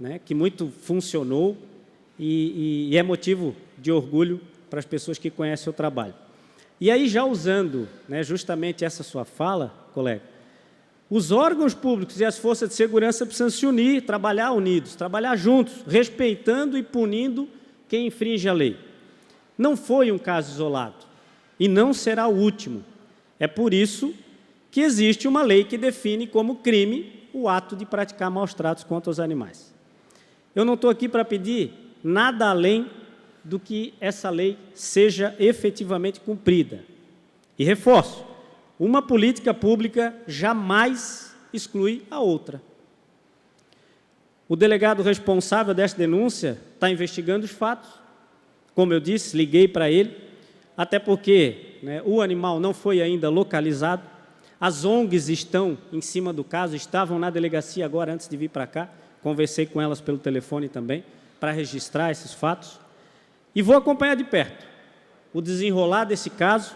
né, que muito funcionou e é motivo de orgulho para as pessoas que conhecem o trabalho. E aí, já usando, né, justamente essa sua fala, colega, os órgãos públicos e as forças de segurança precisam se unir, trabalhar unidos, trabalhar juntos, respeitando e punindo quem infringe a lei. Não foi um caso isolado e não será o último. É por isso que existe uma lei que define como crime o ato de praticar maus tratos contra os animais. Eu não estou aqui para pedir nada além do que essa lei seja efetivamente cumprida. E reforço, uma política pública jamais exclui a outra. O delegado responsável desta denúncia está investigando os fatos. Como eu disse, liguei para ele, até porque, né, o animal não foi ainda localizado. As ONGs estão em cima do caso, estavam na delegacia agora antes de vir para cá. Conversei com elas pelo telefone também, para registrar esses fatos. E vou acompanhar de perto o desenrolar desse caso,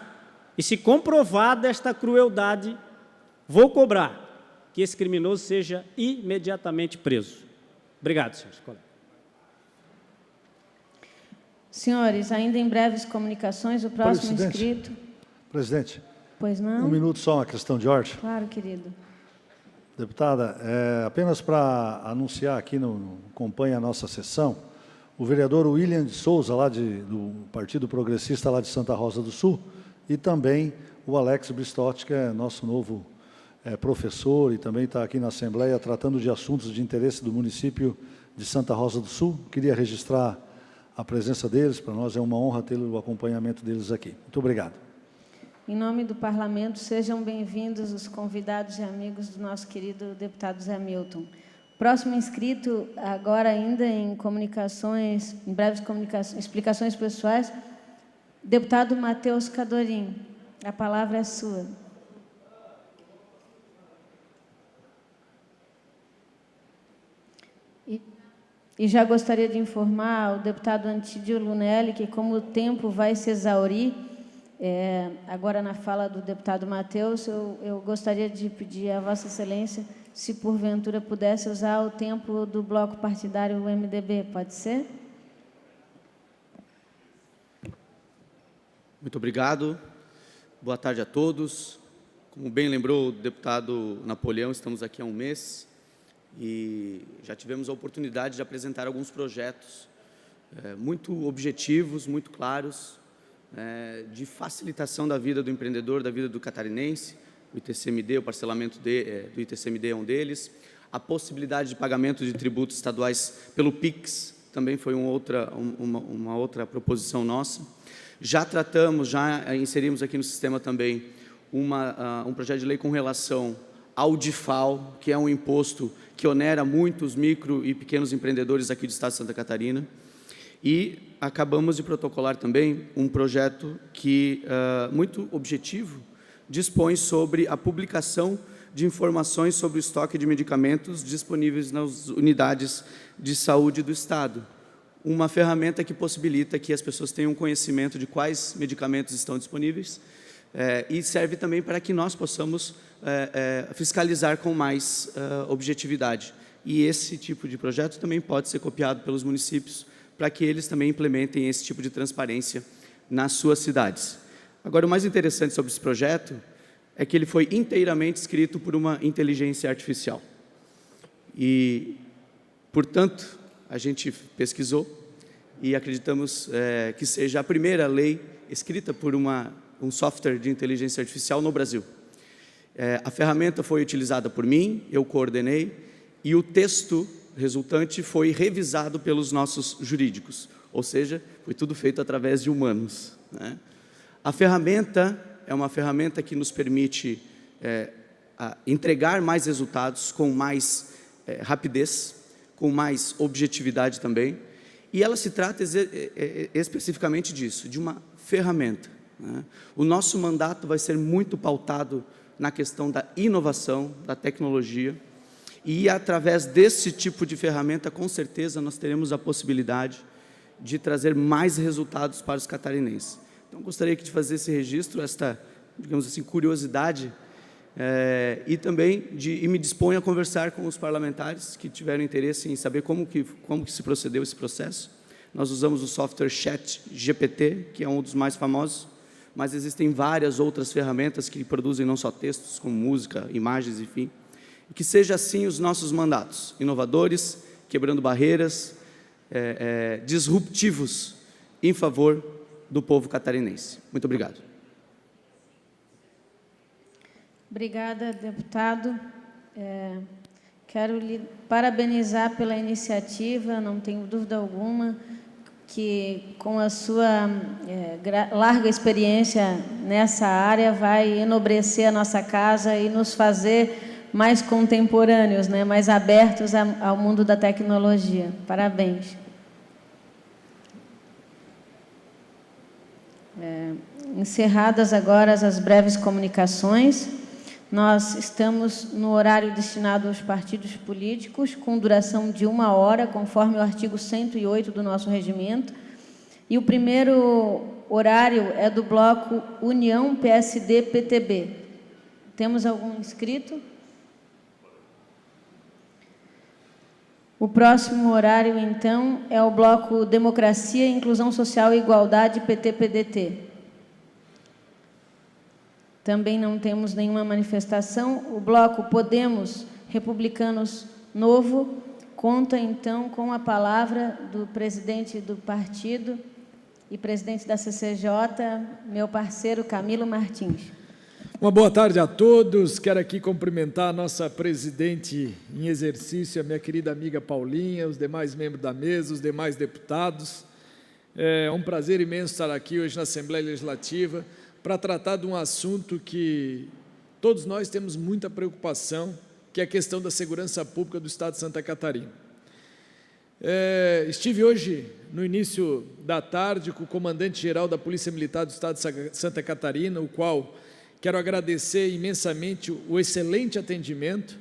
e se comprovada esta crueldade, vou cobrar que esse criminoso seja imediatamente preso. Obrigado, senhores colegas. Senhores, ainda em breves comunicações, o próximo inscrito... Presidente, pois não? Um minuto só, uma questão de ordem. Claro, querido. Deputada, apenas para anunciar aqui, acompanha a nossa sessão, o vereador William de Souza, lá do Partido Progressista, lá de Santa Rosa do Sul, e também o Alex Bristotti, que é nosso novo professor e também está aqui na Assembleia tratando de assuntos de interesse do município de Santa Rosa do Sul. Queria registrar a presença deles, para nós é uma honra ter o acompanhamento deles aqui. Muito obrigado. Em nome do Parlamento, sejam bem-vindos os convidados e amigos do nosso querido deputado Zé Milton. Próximo inscrito, agora ainda em comunicações, em breves explicações pessoais, deputado Matheus Cadorim. A palavra é sua. E já gostaria de informar o deputado Antídio Lunelli que, como o tempo vai se exaurir, agora na fala do deputado Matheus, eu gostaria de pedir a Vossa Excelência se porventura pudesse usar o tempo do bloco partidário MDB, pode ser? Muito obrigado. Boa tarde a todos. Como bem lembrou o deputado Napoleão, estamos aqui há um mês e já tivemos a oportunidade de apresentar alguns projetos muito objetivos, muito claros, de facilitação da vida do empreendedor, da vida do catarinense. O ITCMD, o parcelamento do ITCMD é um deles. A possibilidade de pagamento de tributos estaduais pelo PIX também foi uma outra proposição nossa. Já tratamos, já inserimos aqui no sistema também um projeto de lei com relação ao DIFAL, que é um imposto que onera muito os micro e pequenos empreendedores aqui do estado de Santa Catarina. E acabamos de protocolar também um projeto que, muito objetivo, dispõe sobre a publicação de informações sobre o estoque de medicamentos disponíveis nas unidades de saúde do estado. Uma ferramenta que possibilita que as pessoas tenham conhecimento de quais medicamentos estão disponíveis, e serve também para que nós possamos fiscalizar com mais objetividade. E esse tipo de projeto também pode ser copiado pelos municípios, para que eles também implementem esse tipo de transparência nas suas cidades. Agora, o mais interessante sobre esse projeto é que ele foi inteiramente escrito por uma inteligência artificial. E, portanto, a gente pesquisou e acreditamos que seja a primeira lei escrita por um software de inteligência artificial no Brasil. A ferramenta foi utilizada por mim, eu coordenei, e o texto resultante foi revisado pelos nossos jurídicos, ou seja, foi tudo feito através de humanos, né? A ferramenta é uma ferramenta que nos permite entregar mais resultados com mais rapidez, com mais objetividade também, e ela se trata especificamente disso, de uma ferramenta, né? O nosso mandato vai ser muito pautado na questão da inovação, da tecnologia, e através desse tipo de ferramenta, com certeza, nós teremos a possibilidade de trazer mais resultados para os catarinenses. Então, gostaria de fazer esse registro, esta, digamos assim, curiosidade, e também me disponho a conversar com os parlamentares que tiveram interesse em saber como que se procedeu esse processo. Nós usamos o software ChatGPT, que é um dos mais famosos, mas existem várias outras ferramentas que produzem não só textos, como música, imagens, enfim. E que seja assim os nossos mandatos, inovadores, quebrando barreiras, disruptivos em favor do povo catarinense. Muito obrigado. Obrigada, deputado. Quero lhe parabenizar pela iniciativa, não tenho dúvida alguma que, com a sua larga experiência nessa área, vai enobrecer a nossa casa e nos fazer mais contemporâneos, né, mais abertos ao mundo da tecnologia. Parabéns. Encerradas agora as breves comunicações, nós estamos no horário destinado aos partidos políticos, com duração de 1 hora, conforme o artigo 108 do nosso regimento, e o primeiro horário é do bloco União PSD-PTB. Temos algum inscrito? O próximo horário, então, é o bloco Democracia, Inclusão Social e Igualdade, PT-PDT. Também não temos nenhuma manifestação. O bloco Podemos, Republicanos Novo, conta, então, com a palavra do presidente do partido e presidente da CCJ, meu parceiro Camilo Martins. Uma boa tarde a todos. Quero aqui cumprimentar a nossa presidente em exercício, a minha querida amiga Paulinha, os demais membros da mesa, os demais deputados. É um prazer imenso estar aqui hoje na Assembleia Legislativa para tratar de um assunto que todos nós temos muita preocupação, que é a questão da segurança pública do Estado de Santa Catarina. Estive hoje, no início da tarde, com o comandante-geral da Polícia Militar do Estado de Santa Catarina, o qual quero agradecer imensamente o excelente atendimento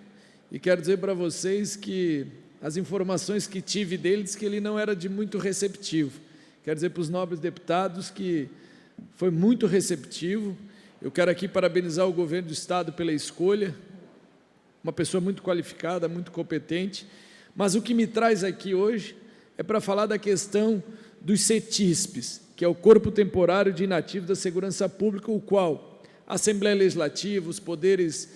e quero dizer para vocês que as informações que tive dele diz que ele não era de muito receptivo. Quero dizer para os nobres deputados que foi muito receptivo. Eu quero aqui parabenizar o governo do Estado pela escolha, uma pessoa muito qualificada, muito competente, mas o que me traz aqui hoje é para falar da questão dos CETISPs, que é o Corpo Temporário de Inativos da Segurança Pública, o qual a Assembleia Legislativa, os poderes,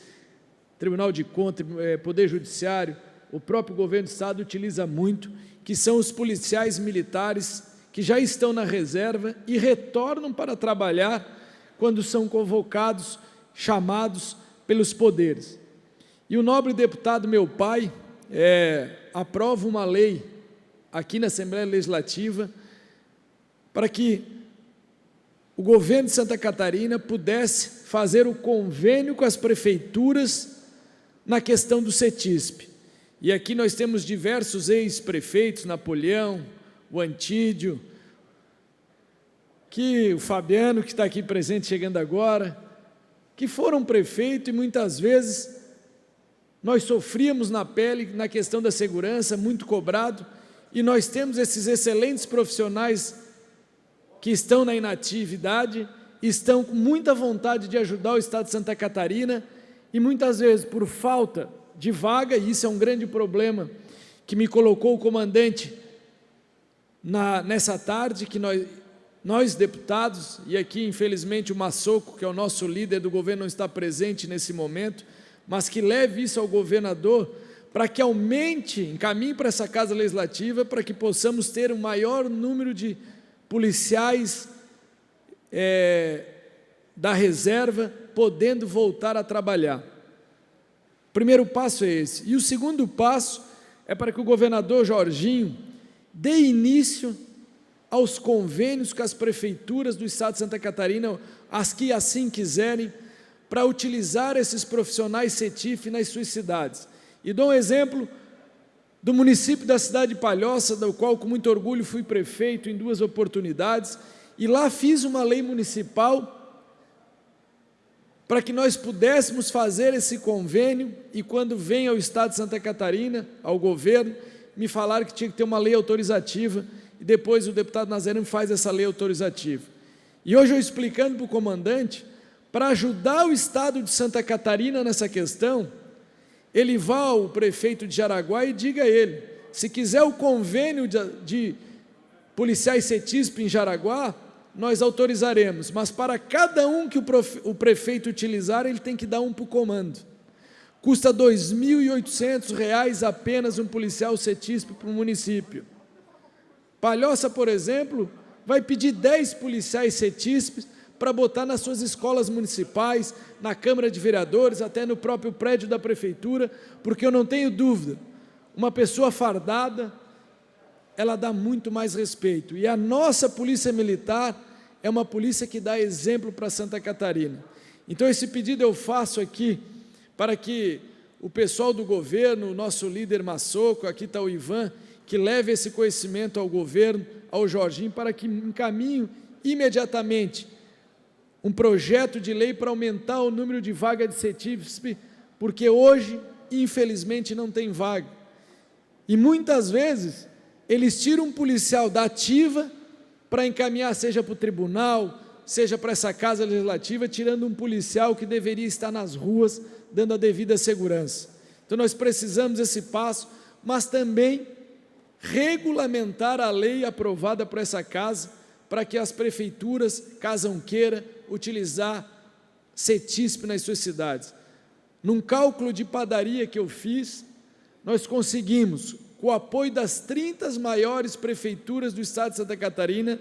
Tribunal de Contas, Poder Judiciário, o próprio Governo do Estado utiliza muito, que são os policiais militares que já estão na reserva e retornam para trabalhar quando são convocados, chamados pelos poderes. E o nobre deputado, meu pai, aprova uma lei aqui na Assembleia Legislativa para que o governo de Santa Catarina pudesse fazer o convênio com as prefeituras na questão do CETISP. E aqui nós temos diversos ex-prefeitos, Napoleão, o Antídio, o Fabiano, que está aqui presente, chegando agora, que foram prefeito e muitas vezes nós sofríamos na pele na questão da segurança, muito cobrado, e nós temos esses excelentes profissionais que estão na inatividade, estão com muita vontade de ajudar o Estado de Santa Catarina, e muitas vezes por falta de vaga, e isso é um grande problema que me colocou o comandante nessa tarde, que nós deputados, e aqui infelizmente o Massoco, que é o nosso líder do governo, não está presente nesse momento, mas que leve isso ao governador, para que aumente, encaminhe para essa Casa Legislativa, para que possamos ter um maior número de policiais da reserva, podendo voltar a trabalhar. O primeiro passo é esse. E o segundo passo é para que o governador Jorginho dê início aos convênios com as prefeituras do Estado de Santa Catarina, as que assim quiserem, para utilizar esses profissionais CETIF nas suas cidades. E dou um exemplo do município da cidade de Palhoça, do qual com muito orgulho fui prefeito em 2 oportunidades, e lá fiz uma lei municipal para que nós pudéssemos fazer esse convênio, e quando vem ao Estado de Santa Catarina, ao governo, me falaram que tinha que ter uma lei autorizativa, e depois o deputado Nazareno faz essa lei autorizativa. E hoje eu explicando para o comandante, para ajudar o Estado de Santa Catarina nessa questão, ele vá ao prefeito de Jaraguá e diga a ele, se quiser o convênio de policiais CETISP em Jaraguá, nós autorizaremos, mas para cada um que o prefeito utilizar, ele tem que dar um para o comando. Custa R$ 2.800 apenas um policial CETISP para o município. Palhoça, por exemplo, vai pedir 10 policiais CETISP para botar nas suas escolas municipais, na Câmara de Vereadores, até no próprio prédio da Prefeitura, porque eu não tenho dúvida, uma pessoa fardada, ela dá muito mais respeito. E a nossa Polícia Militar é uma polícia que dá exemplo para Santa Catarina. Então, esse pedido eu faço aqui para que o pessoal do governo, o nosso líder Massoco, aqui está o Ivan, que leve esse conhecimento ao governo, ao Jorginho, para que encaminhe imediatamente um projeto de lei para aumentar o número de vagas de CETISP, porque hoje, infelizmente, não tem vaga. E muitas vezes, eles tiram um policial da ativa para encaminhar, seja para o tribunal, seja para essa Casa Legislativa, tirando um policial que deveria estar nas ruas, dando a devida segurança. Então, nós precisamos desse passo, mas também regulamentar a lei aprovada por essa casa, para que as prefeituras, caso queira, utilizar CETISP nas suas cidades. Num cálculo de padaria que eu fiz, nós conseguimos, com o apoio das 30 maiores prefeituras do Estado de Santa Catarina,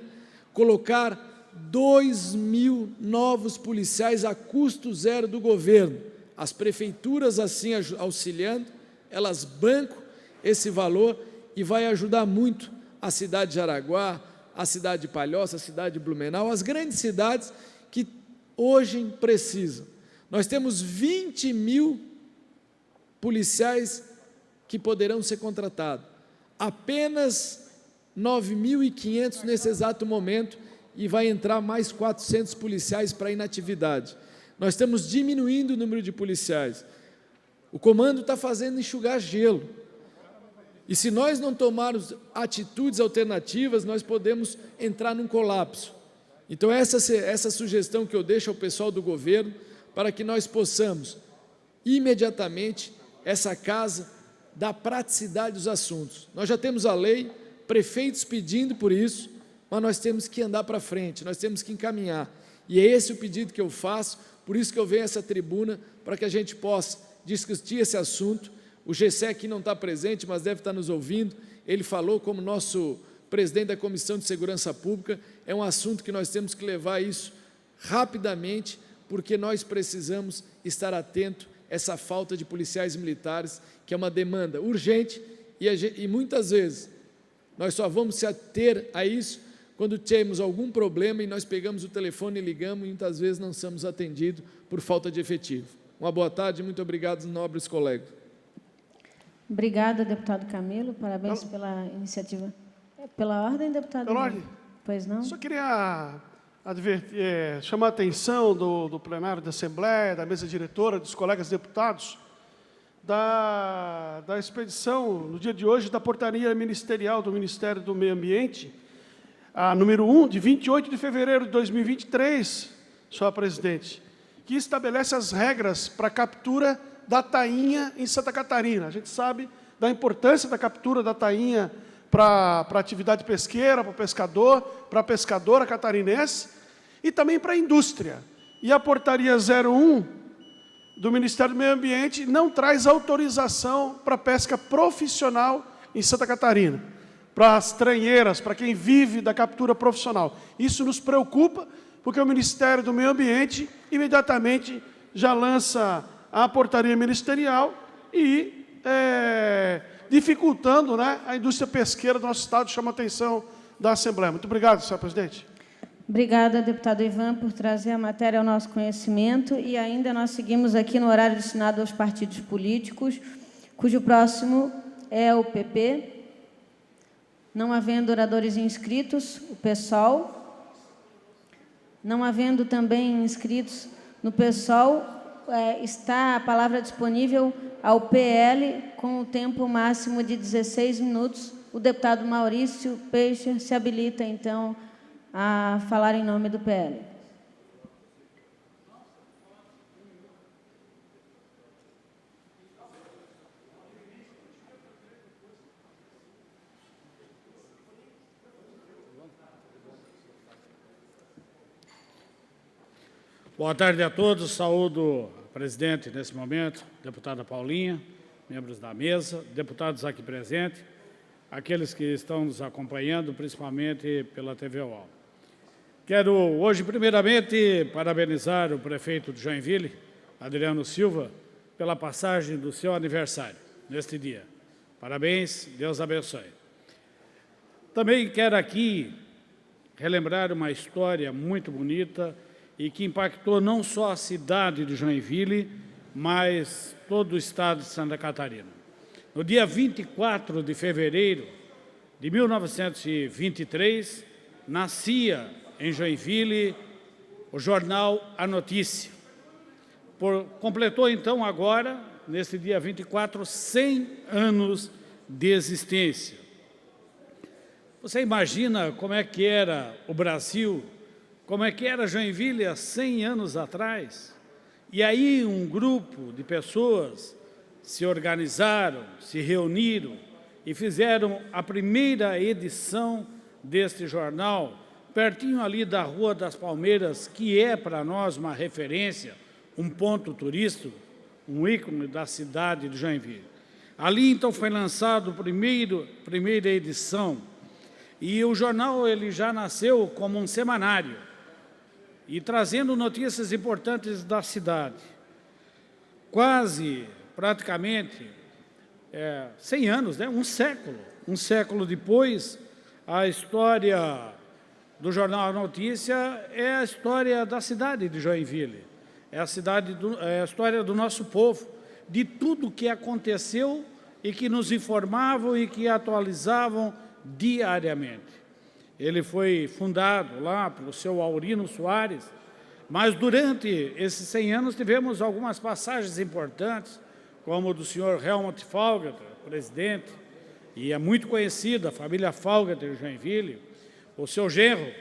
colocar 2.000 novos policiais a custo zero do governo. As prefeituras assim auxiliando, elas bancam esse valor e vai ajudar muito a cidade de Jaraguá, a cidade de Palhoça, a cidade de Blumenau, as grandes cidades que hoje precisam. Nós temos 20.000 policiais que poderão ser contratados. Apenas 9.500 nesse exato momento, e vai entrar mais 400 policiais para inatividade. Nós estamos diminuindo o número de policiais. O comando está fazendo enxugar gelo. E se nós não tomarmos atitudes alternativas, nós podemos entrar num colapso. Então, essa sugestão que eu deixo ao pessoal do governo, para que nós possamos, imediatamente, essa casa, dar praticidade dos assuntos. Nós já temos a lei, prefeitos pedindo por isso, mas nós temos que andar para frente, nós temos que encaminhar. E é esse o pedido que eu faço, por isso que eu venho a essa tribuna, para que a gente possa discutir esse assunto. O GC aqui não está presente, mas deve estar nos ouvindo. Ele falou como nosso presidente da Comissão de Segurança Pública, é um assunto que nós temos que levar isso rapidamente, porque nós precisamos estar atentos a essa falta de policiais militares, que é uma demanda urgente, e muitas vezes nós só vamos se ater a isso quando temos algum problema e nós pegamos o telefone e ligamos, e muitas vezes não somos atendidos por falta de efetivo. Uma boa tarde e muito obrigado, nobres colegas. Obrigada, deputado Camilo. Parabéns pela iniciativa. Pela ordem, deputado? Pela ordem? Pois não? Só queria chamar a atenção do plenário da Assembleia, da mesa diretora, dos colegas deputados, da expedição, no dia de hoje, da portaria ministerial do Ministério do Meio Ambiente, a número 1, de 28 de fevereiro de 2023, senhora presidente, que estabelece as regras para a captura da tainha em Santa Catarina. A gente sabe da importância da captura da tainha para a atividade pesqueira, para o pescador, para a pescadora catarinense e também para a indústria. E a portaria 01 do Ministério do Meio Ambiente não traz autorização para pesca profissional em Santa Catarina, para as tranheiras, para quem vive da captura profissional. Isso nos preocupa, porque o Ministério do Meio Ambiente imediatamente já lança a portaria ministerial e dificultando, né, a indústria pesqueira do nosso Estado, chama a atenção da Assembleia. Muito obrigado, senhor presidente. Obrigada, deputado Ivan, por trazer a matéria ao nosso conhecimento. E ainda nós seguimos aqui no horário destinado aos partidos políticos, cujo próximo é o PP. Não havendo oradores inscritos, o PSOL. Não havendo também inscritos no PSOL, está a palavra disponível ao PL, com o tempo máximo de 16 minutos. O deputado Maurício Peixe se habilita, então, a falar em nome do PL. Boa tarde a todos. Saúdo a presidente nesse momento, deputada Paulinha, membros da mesa, deputados aqui presentes, aqueles que estão nos acompanhando, principalmente pela TV UOL. Quero hoje, primeiramente, parabenizar o prefeito de Joinville, Adriano Silva, pela passagem do seu aniversário, neste dia. Parabéns, Deus abençoe. Também quero aqui relembrar uma história muito bonita e que impactou não só a cidade de Joinville, mas todo o estado de Santa Catarina. No dia 24 de fevereiro de 1923, nascia em Joinville o jornal A Notícia. Completou, então, agora, nesse dia 24, 100 anos de existência. Você imagina como é que era o Brasil, como é que era Joinville há 100 anos atrás? E aí um grupo de pessoas se organizaram, se reuniram e fizeram a primeira edição deste jornal, pertinho ali da Rua das Palmeiras, que é para nós uma referência, um ponto turístico, um ícone da cidade de Joinville. Ali, então, foi lançado a primeira edição, e o jornal ele já nasceu como um semanário, e trazendo notícias importantes da cidade. Praticamente, 100 anos, né? Um século depois, a história do Jornal A Notícia é a história da cidade de Joinville, é a história do nosso povo, de tudo que aconteceu e que nos informavam e que atualizavam diariamente. Ele foi fundado lá pelo seu Aurino Soares, mas durante esses 100 anos tivemos algumas passagens importantes, como do senhor Helmut Falgater, presidente, e é muito conhecida a família Falgater de Joinville, o seu genro,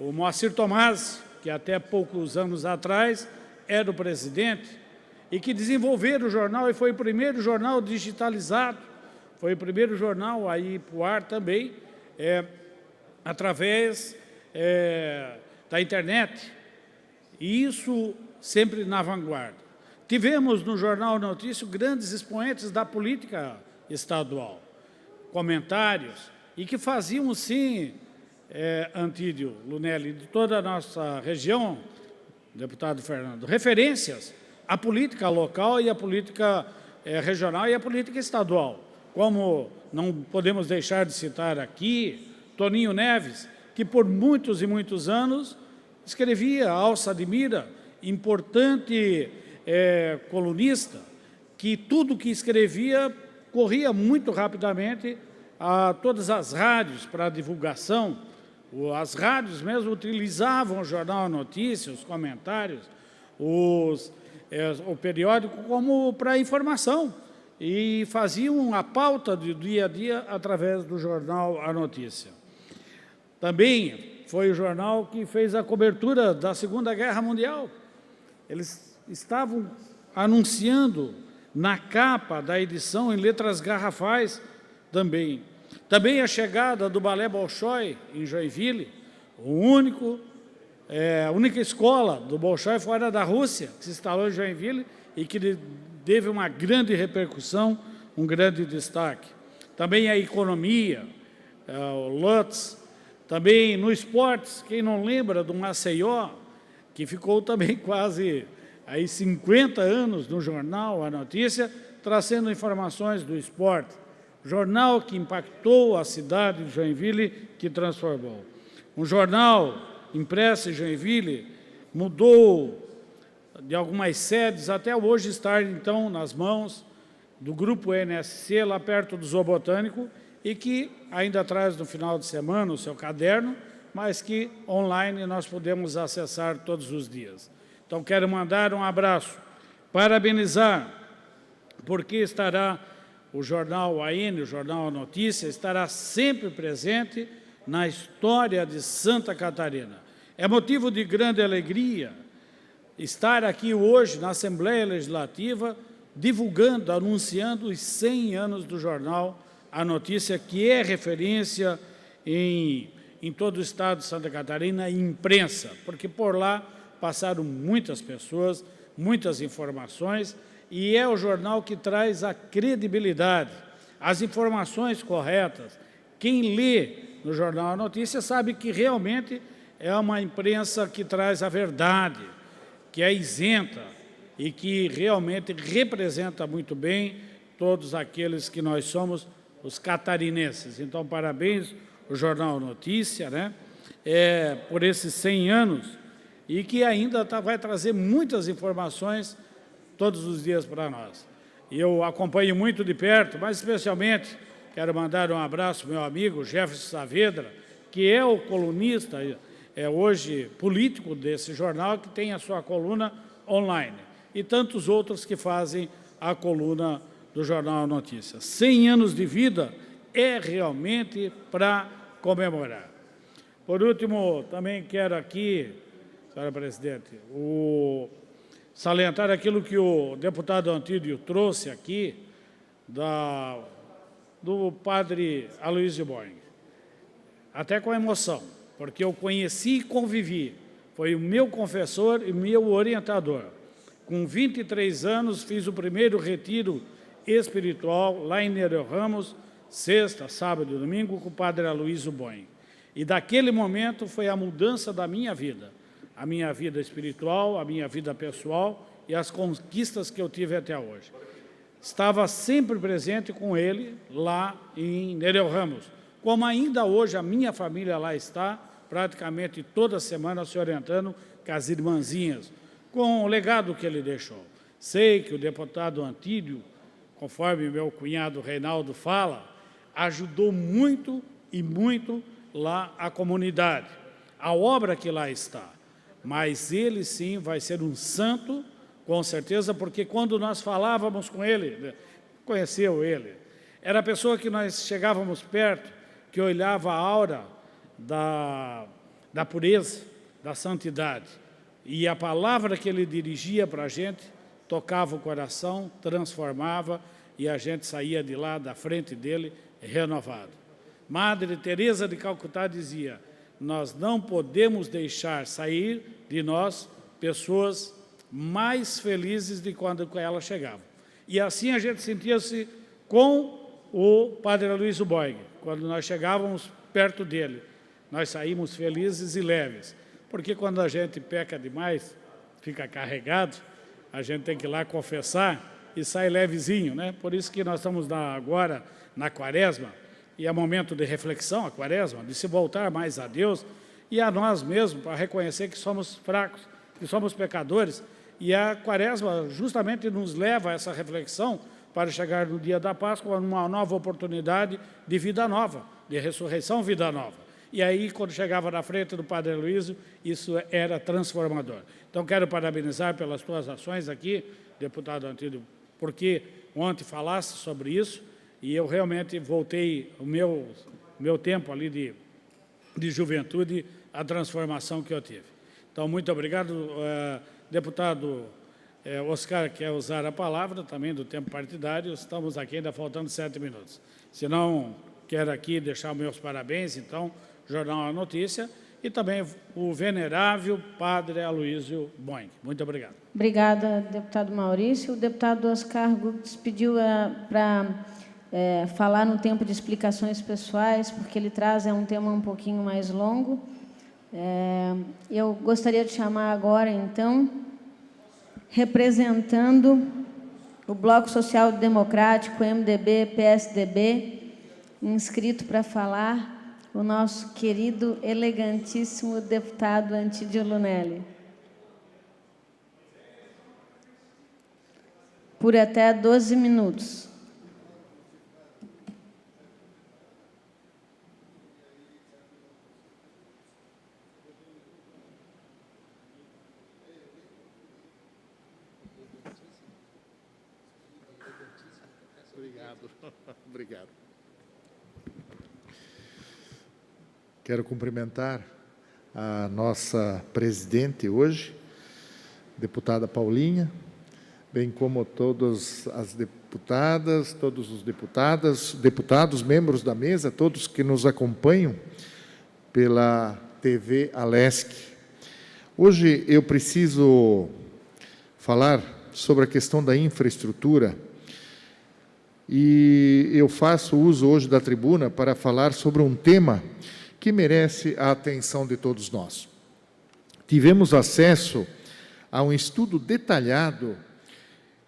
o Moacir Tomás, que até poucos anos atrás era o presidente, e que desenvolveram o jornal, e foi o primeiro jornal digitalizado, foi o primeiro jornal a ir para o ar também, através da internet, e isso sempre na vanguarda. Tivemos no Jornal Notícia grandes expoentes da política estadual, comentários, e que faziam, sim, Antídio Lunelli, de toda a nossa região, deputado Fernando, referências à política local e à política regional e à política estadual, como não podemos deixar de citar aqui Toninho Neves, que por muitos e muitos anos escrevia a Alça de Mira, importante colunista que tudo que escrevia corria muito rapidamente a todas as rádios para divulgação. As rádios mesmo utilizavam o Jornal Notícia, os comentários, o periódico como para informação e faziam a pauta do dia a dia através do Jornal A Notícia. Também foi o jornal que fez a cobertura da Segunda Guerra Mundial. Eles estavam anunciando na capa da edição, em letras garrafais, também. Também a chegada do Balé Bolshoi, em Joinville, a única escola do Bolshoi fora da Rússia, que se instalou em Joinville e que teve uma grande repercussão, um grande destaque. Também a economia, o Lutz, também no esportes, quem não lembra do Maceió, que ficou também quase aí 50 anos no jornal A Notícia, trazendo informações do esporte. Jornal que impactou a cidade de Joinville, que transformou. Um jornal impresso em Joinville mudou de algumas sedes, até hoje estar, então, nas mãos do Grupo NSC, lá perto do Zoobotânico, e que ainda traz no final de semana o seu caderno, mas que online nós podemos acessar todos os dias. Então, quero mandar um abraço, parabenizar, porque estará o Jornal AN, o Jornal Notícia, estará sempre presente na história de Santa Catarina. É motivo de grande alegria estar aqui hoje na Assembleia Legislativa, divulgando, anunciando os 100 anos do Jornal A Notícia, que é referência em todo o estado de Santa Catarina, e imprensa, porque por lá passaram muitas pessoas, muitas informações, e é o jornal que traz a credibilidade, as informações corretas. Quem lê no Jornal A Notícia sabe que realmente é uma imprensa que traz a verdade, que é isenta e que realmente representa muito bem todos aqueles que nós somos, os catarinenses. Então, parabéns ao Jornal Notícia, né? Por esses 100 anos, e que ainda vai trazer muitas informações todos os dias para nós. E eu acompanho muito de perto, mas especialmente quero mandar um abraço ao meu amigo Jefferson Saavedra, que é o colunista, hoje político desse jornal, que tem a sua coluna online, e tantos outros que fazem a coluna do Jornal Notícia. 100 anos de vida é realmente para comemorar. Por último, também quero aqui, senhora presidente, salientar aquilo que o deputado Antídio trouxe aqui do padre Aloysio Boing, até com emoção, porque eu conheci e convivi, foi o meu confessor e meu orientador. Com 23 anos, fiz o primeiro retiro espiritual lá em Nereu Ramos, sexta, sábado e domingo, com o padre Aloysio Boing. E daquele momento foi a mudança da minha vida espiritual, a minha vida pessoal e as conquistas que eu tive até hoje. Estava sempre presente com ele lá em Nereu Ramos, como ainda hoje a minha família lá está, praticamente toda semana se orientando com as irmãzinhas, com o legado que ele deixou. Sei que o deputado Antídio, conforme meu cunhado Reinaldo fala, ajudou muito e muito lá a comunidade, a obra que lá está. Mas ele, sim, vai ser um santo, com certeza, porque quando nós falávamos com ele, conheceu ele, era a pessoa que nós chegávamos perto, que olhava a aura da pureza, da santidade. E a palavra que ele dirigia para a gente tocava o coração, transformava, e a gente saía de lá, da frente dele, renovado. Madre Teresa de Calcutá dizia: nós não podemos deixar sair de nós pessoas mais felizes de quando ela chegava. E assim a gente sentia-se com o padre Aloysio Boing. Quando nós chegávamos perto dele, nós saímos felizes e leves. Porque quando a gente peca demais, fica carregado, a gente tem que ir lá confessar e sai levezinho, né? Por isso que nós estamos agora na Quaresma, e é momento de reflexão, a Quaresma, de se voltar mais a Deus e a nós mesmos, para reconhecer que somos fracos, que somos pecadores E a Quaresma justamente nos leva a essa reflexão para chegar no dia da Páscoa numa nova oportunidade de vida nova, de ressurreição, vida nova. E aí, quando chegava na frente do Padre Aloysio, isso era transformador. Então, quero parabenizar pelas tuas ações aqui, deputado Antídio, porque ontem falaste sobre isso e eu realmente voltei o meu tempo ali de juventude, a transformação que eu tive. Então, muito obrigado, deputado Oscar quer usar a palavra também do tempo partidário, estamos aqui ainda faltando 7 minutos. Se não, quero aqui deixar meus parabéns, então, Jornal A Notícia, e também o venerável Padre Aloysio Boing. Muito obrigado. Obrigada, deputado Maurício. O deputado Oscar Gutz pediu para falar no tempo de explicações pessoais, porque ele traz um tema um pouquinho mais longo. Eu gostaria de chamar agora, então, representando o Bloco Social Democrático, MDB, PSDB, inscrito para falar, o nosso querido, elegantíssimo deputado Antídio Lunelli. Por até 12 minutos. Obrigado. Quero cumprimentar a nossa presidente hoje, deputada Paulinha, bem como todas as deputadas, todos os deputados, membros da mesa, todos que nos acompanham pela TV Alesc. Hoje eu preciso falar sobre a questão da infraestrutura e eu faço uso hoje da tribuna para falar sobre um tema que merece a atenção de todos nós. Tivemos acesso a um estudo detalhado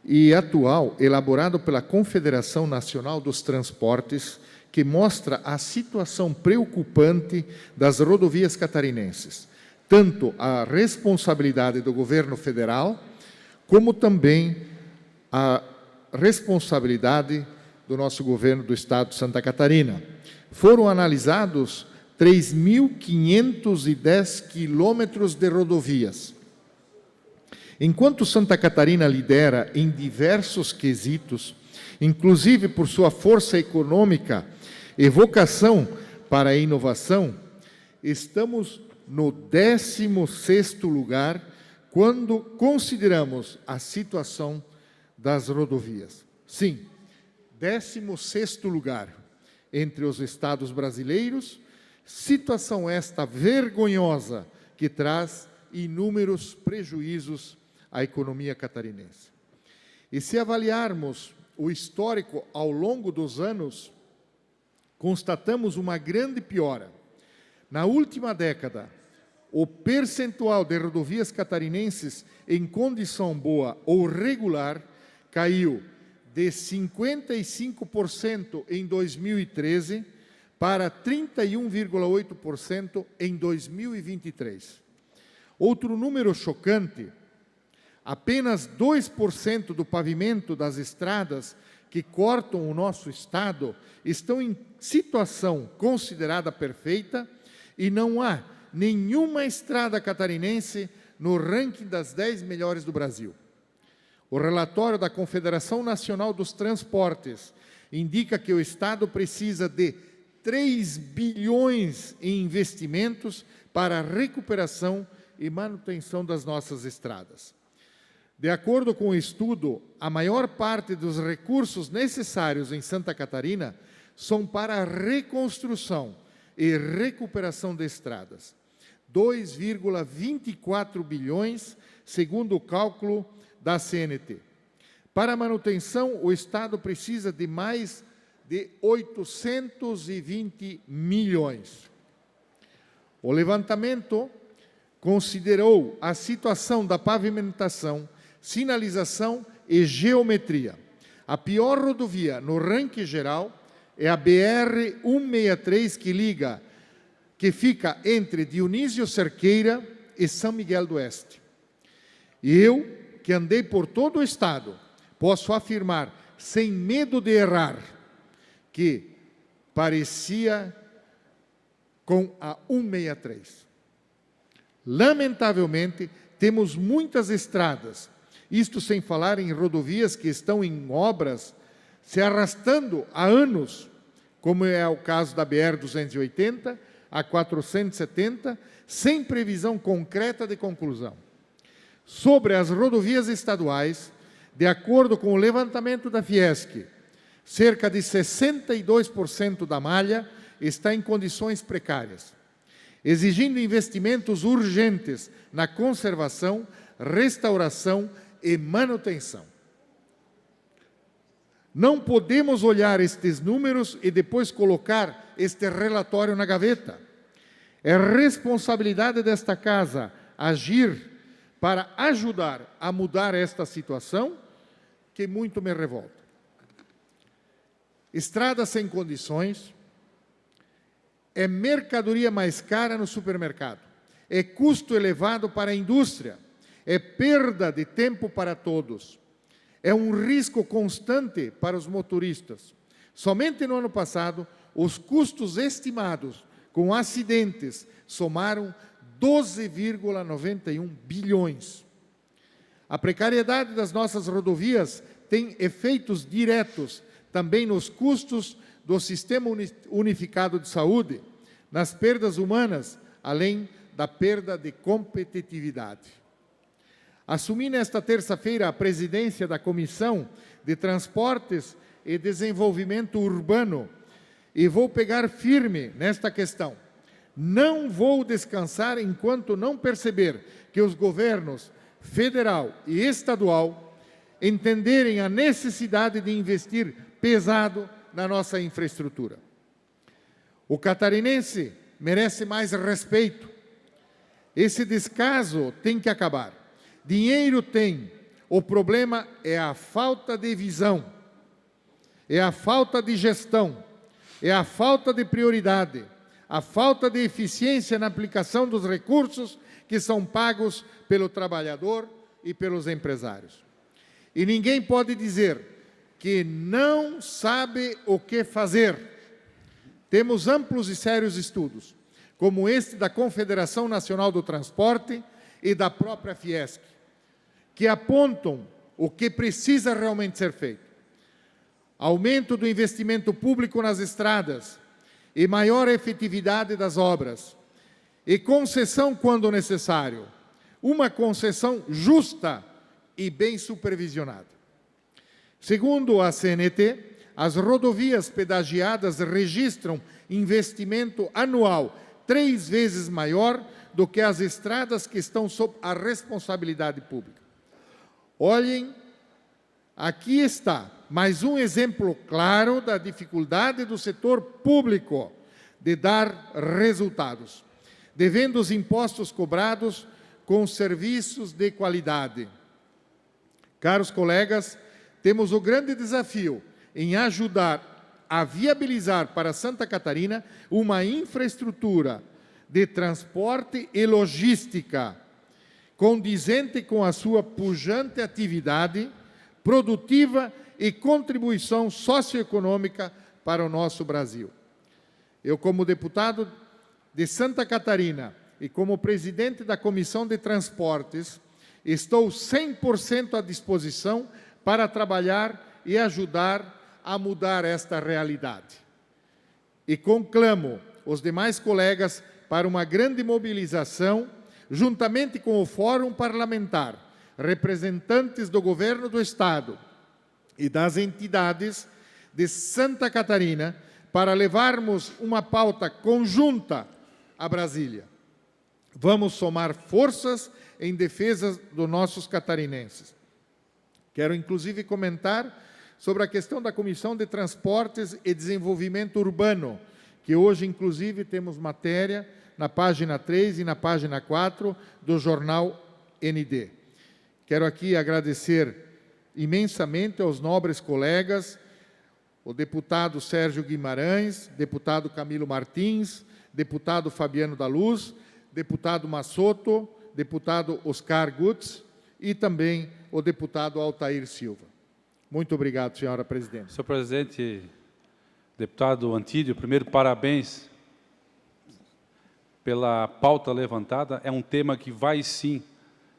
e atual, elaborado pela Confederação Nacional dos Transportes, que mostra a situação preocupante das rodovias catarinenses, tanto a responsabilidade do governo federal, como também a responsabilidade do nosso governo do Estado de Santa Catarina. Foram analisados 3.510 quilômetros de rodovias. Enquanto Santa Catarina lidera em diversos quesitos, inclusive por sua força econômica e vocação para a inovação, estamos no 16º lugar quando consideramos a situação das rodovias. Sim, 16º lugar entre os estados brasileiros, situação esta vergonhosa que traz inúmeros prejuízos à economia catarinense. E se avaliarmos o histórico ao longo dos anos, constatamos uma grande piora. Na última década, o percentual de rodovias catarinenses em condição boa ou regular caiu de 55% em 2013 para 31,8% em 2023. Outro número chocante, apenas 2% do pavimento das estradas que cortam o nosso estado estão em situação considerada perfeita e não há nenhuma estrada catarinense no ranking das 10 melhores do Brasil. O relatório da Confederação Nacional dos Transportes indica que o Estado precisa de 3 bilhões em investimentos para a recuperação e manutenção das nossas estradas. De acordo com o estudo, a maior parte dos recursos necessários em Santa Catarina são para a reconstrução e recuperação de estradas. 2,24 bilhões, segundo o cálculo da CNT. Para a manutenção, o Estado precisa de mais de 820 milhões. O levantamento considerou a situação da pavimentação, sinalização e geometria. A pior rodovia no ranking geral é a BR-163, que fica entre Dionísio Cerqueira e São Miguel do Oeste. E eu que andei por todo o Estado, posso afirmar, sem medo de errar, que parecia com a 163. Lamentavelmente, temos muitas estradas, isto sem falar em rodovias que estão em obras se arrastando há anos, como é o caso da BR-280, a 470, sem previsão concreta de conclusão. Sobre as rodovias estaduais, de acordo com o levantamento da Fiesc, cerca de 62% da malha está em condições precárias, exigindo investimentos urgentes na conservação, restauração e manutenção. Não podemos olhar estes números e depois colocar este relatório na gaveta. É responsabilidade desta casa agir para ajudar a mudar esta situação, que muito me revolta. Estrada sem condições é mercadoria mais cara no supermercado, é custo elevado para a indústria, é perda de tempo para todos, é um risco constante para os motoristas. Somente no ano passado, os custos estimados com acidentes somaram 12,91 bilhões. A precariedade das nossas rodovias tem efeitos diretos também nos custos do Sistema Unificado de Saúde, nas perdas humanas, além da perda de competitividade. Assumi nesta terça-feira a presidência da Comissão de Transportes e Desenvolvimento Urbano e vou pegar firme nesta questão. Não vou descansar enquanto não perceber que os governos federal e estadual entenderem a necessidade de investir pesado na nossa infraestrutura. O catarinense merece mais respeito. Esse descaso tem que acabar. Dinheiro tem, o problema é a falta de visão, é a falta de gestão, é a falta de prioridade, a falta de eficiência na aplicação dos recursos que são pagos pelo trabalhador e pelos empresários. E ninguém pode dizer que não sabe o que fazer. Temos amplos e sérios estudos, como este da Confederação Nacional do Transporte e da própria Fiesc, que apontam o que precisa realmente ser feito. Aumento do investimento público nas estradas e maior efetividade das obras, e concessão quando necessário, uma concessão justa e bem supervisionada. Segundo a CNT, as rodovias pedagiadas registram investimento anual 3 vezes maior do que as estradas que estão sob a responsabilidade pública. Olhem, aqui está mais um exemplo claro da dificuldade do setor público de dar resultados, devendo os impostos cobrados com serviços de qualidade. Caros colegas, temos o grande desafio em ajudar a viabilizar para Santa Catarina uma infraestrutura de transporte e logística condizente com a sua pujante atividade produtiva e contribuição socioeconômica para o nosso Brasil. Eu, como deputado de Santa Catarina e como presidente da Comissão de Transportes, estou 100% à disposição para trabalhar e ajudar a mudar esta realidade. E conclamo os demais colegas para uma grande mobilização, juntamente com o Fórum Parlamentar, representantes do Governo do Estado e das entidades de Santa Catarina, para levarmos uma pauta conjunta a Brasília. Vamos somar forças em defesa dos nossos catarinenses. Quero, inclusive, comentar sobre a questão da Comissão de Transportes e Desenvolvimento Urbano, que hoje, inclusive, temos matéria na página 3 e na página 4 do jornal ND. Quero aqui agradecer imensamente aos nobres colegas, o deputado Sérgio Guimarães, deputado Camilo Martins, deputado Fabiano da Luz, deputado Massoto, deputado Oscar Gutz e também o deputado Altair Silva. Muito obrigado, senhora presidente. Senhor presidente, deputado Antídio, primeiro, parabéns pela pauta levantada. É um tema que vai, sim,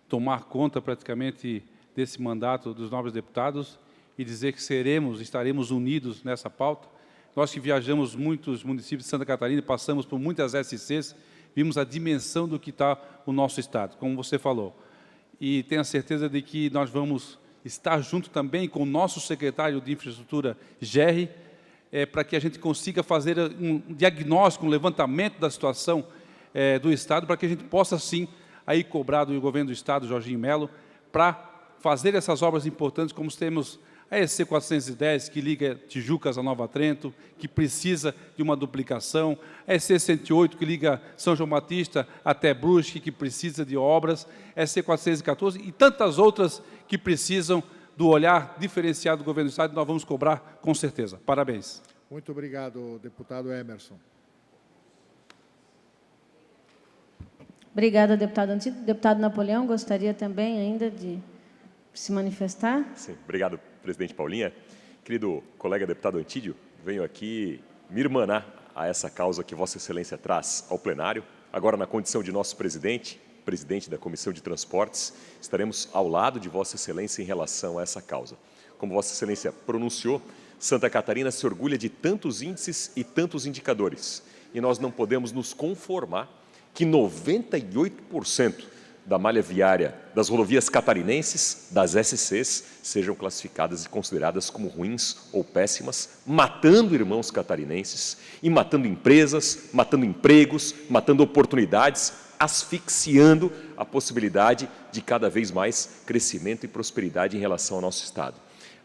tomar conta praticamente desse mandato dos nobres deputados e dizer que estaremos unidos nessa pauta. Nós que viajamos muitos municípios de Santa Catarina e passamos por muitas SCs, vimos a dimensão do que está o nosso Estado, como você falou. E tenho a certeza de que nós vamos estar junto também com o nosso secretário de Infraestrutura, Gerry, para que a gente consiga fazer um diagnóstico, um levantamento da situação do Estado, para que a gente possa, sim, aí cobrar do governo do Estado, Jorginho Melo, para fazer essas obras importantes, como temos a EC 410, que liga Tijucas a Nova Trento, que precisa de uma duplicação, a EC 108, que liga São João Batista até Brusque, que precisa de obras, a EC 414 e tantas outras que precisam do olhar diferenciado do governo do Estado, nós vamos cobrar com certeza. Parabéns. Muito obrigado, deputado Emerson. Obrigada, deputado Antídio. Deputado Napoleão, gostaria também ainda de se manifestar? Sim, obrigado, presidente Paulinha. Querido colega deputado Antídio, venho aqui me irmanar a essa causa que Vossa Excelência traz ao plenário. Agora, na condição de nosso presidente da Comissão de Transportes, estaremos ao lado de Vossa Excelência em relação a essa causa. Como Vossa Excelência pronunciou, Santa Catarina se orgulha de tantos índices e tantos indicadores, e nós não podemos nos conformar que 98% da malha viária das rodovias catarinenses, das SCs, sejam classificadas e consideradas como ruins ou péssimas, matando irmãos catarinenses e matando empresas, matando empregos, matando oportunidades, asfixiando a possibilidade de cada vez mais crescimento e prosperidade em relação ao nosso Estado.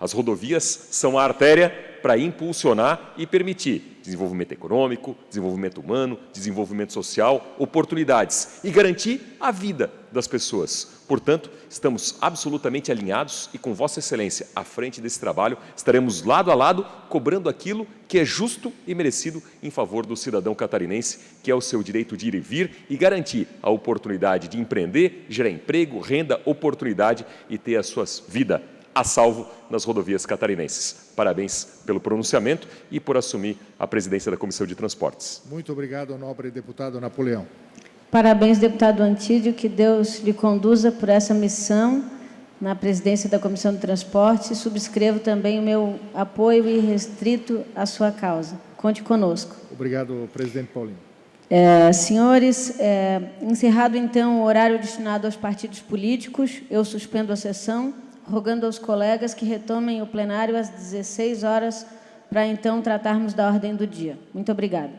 As rodovias são a artéria para impulsionar e permitir desenvolvimento econômico, desenvolvimento humano, desenvolvimento social, oportunidades e garantir a vida das pessoas. Portanto, estamos absolutamente alinhados e com Vossa Excelência à frente desse trabalho, estaremos lado a lado cobrando aquilo que é justo e merecido em favor do cidadão catarinense, que é o seu direito de ir e vir e garantir a oportunidade de empreender, gerar emprego, renda, oportunidade e ter a sua vida a salvo nas rodovias catarinenses. Parabéns pelo pronunciamento e por assumir a presidência da Comissão de Transportes. Muito obrigado, nobre deputado Napoleão. Parabéns, deputado Antídio, que Deus lhe conduza por essa missão na presidência da Comissão de Transportes e subscrevo também o meu apoio irrestrito à sua causa. Conte conosco. Obrigado, presidente Paulinho. Senhores, encerrado então o horário destinado aos partidos políticos, eu suspendo a sessão, rogando aos colegas que retomem o plenário às 16 horas para então tratarmos da ordem do dia. Muito obrigada.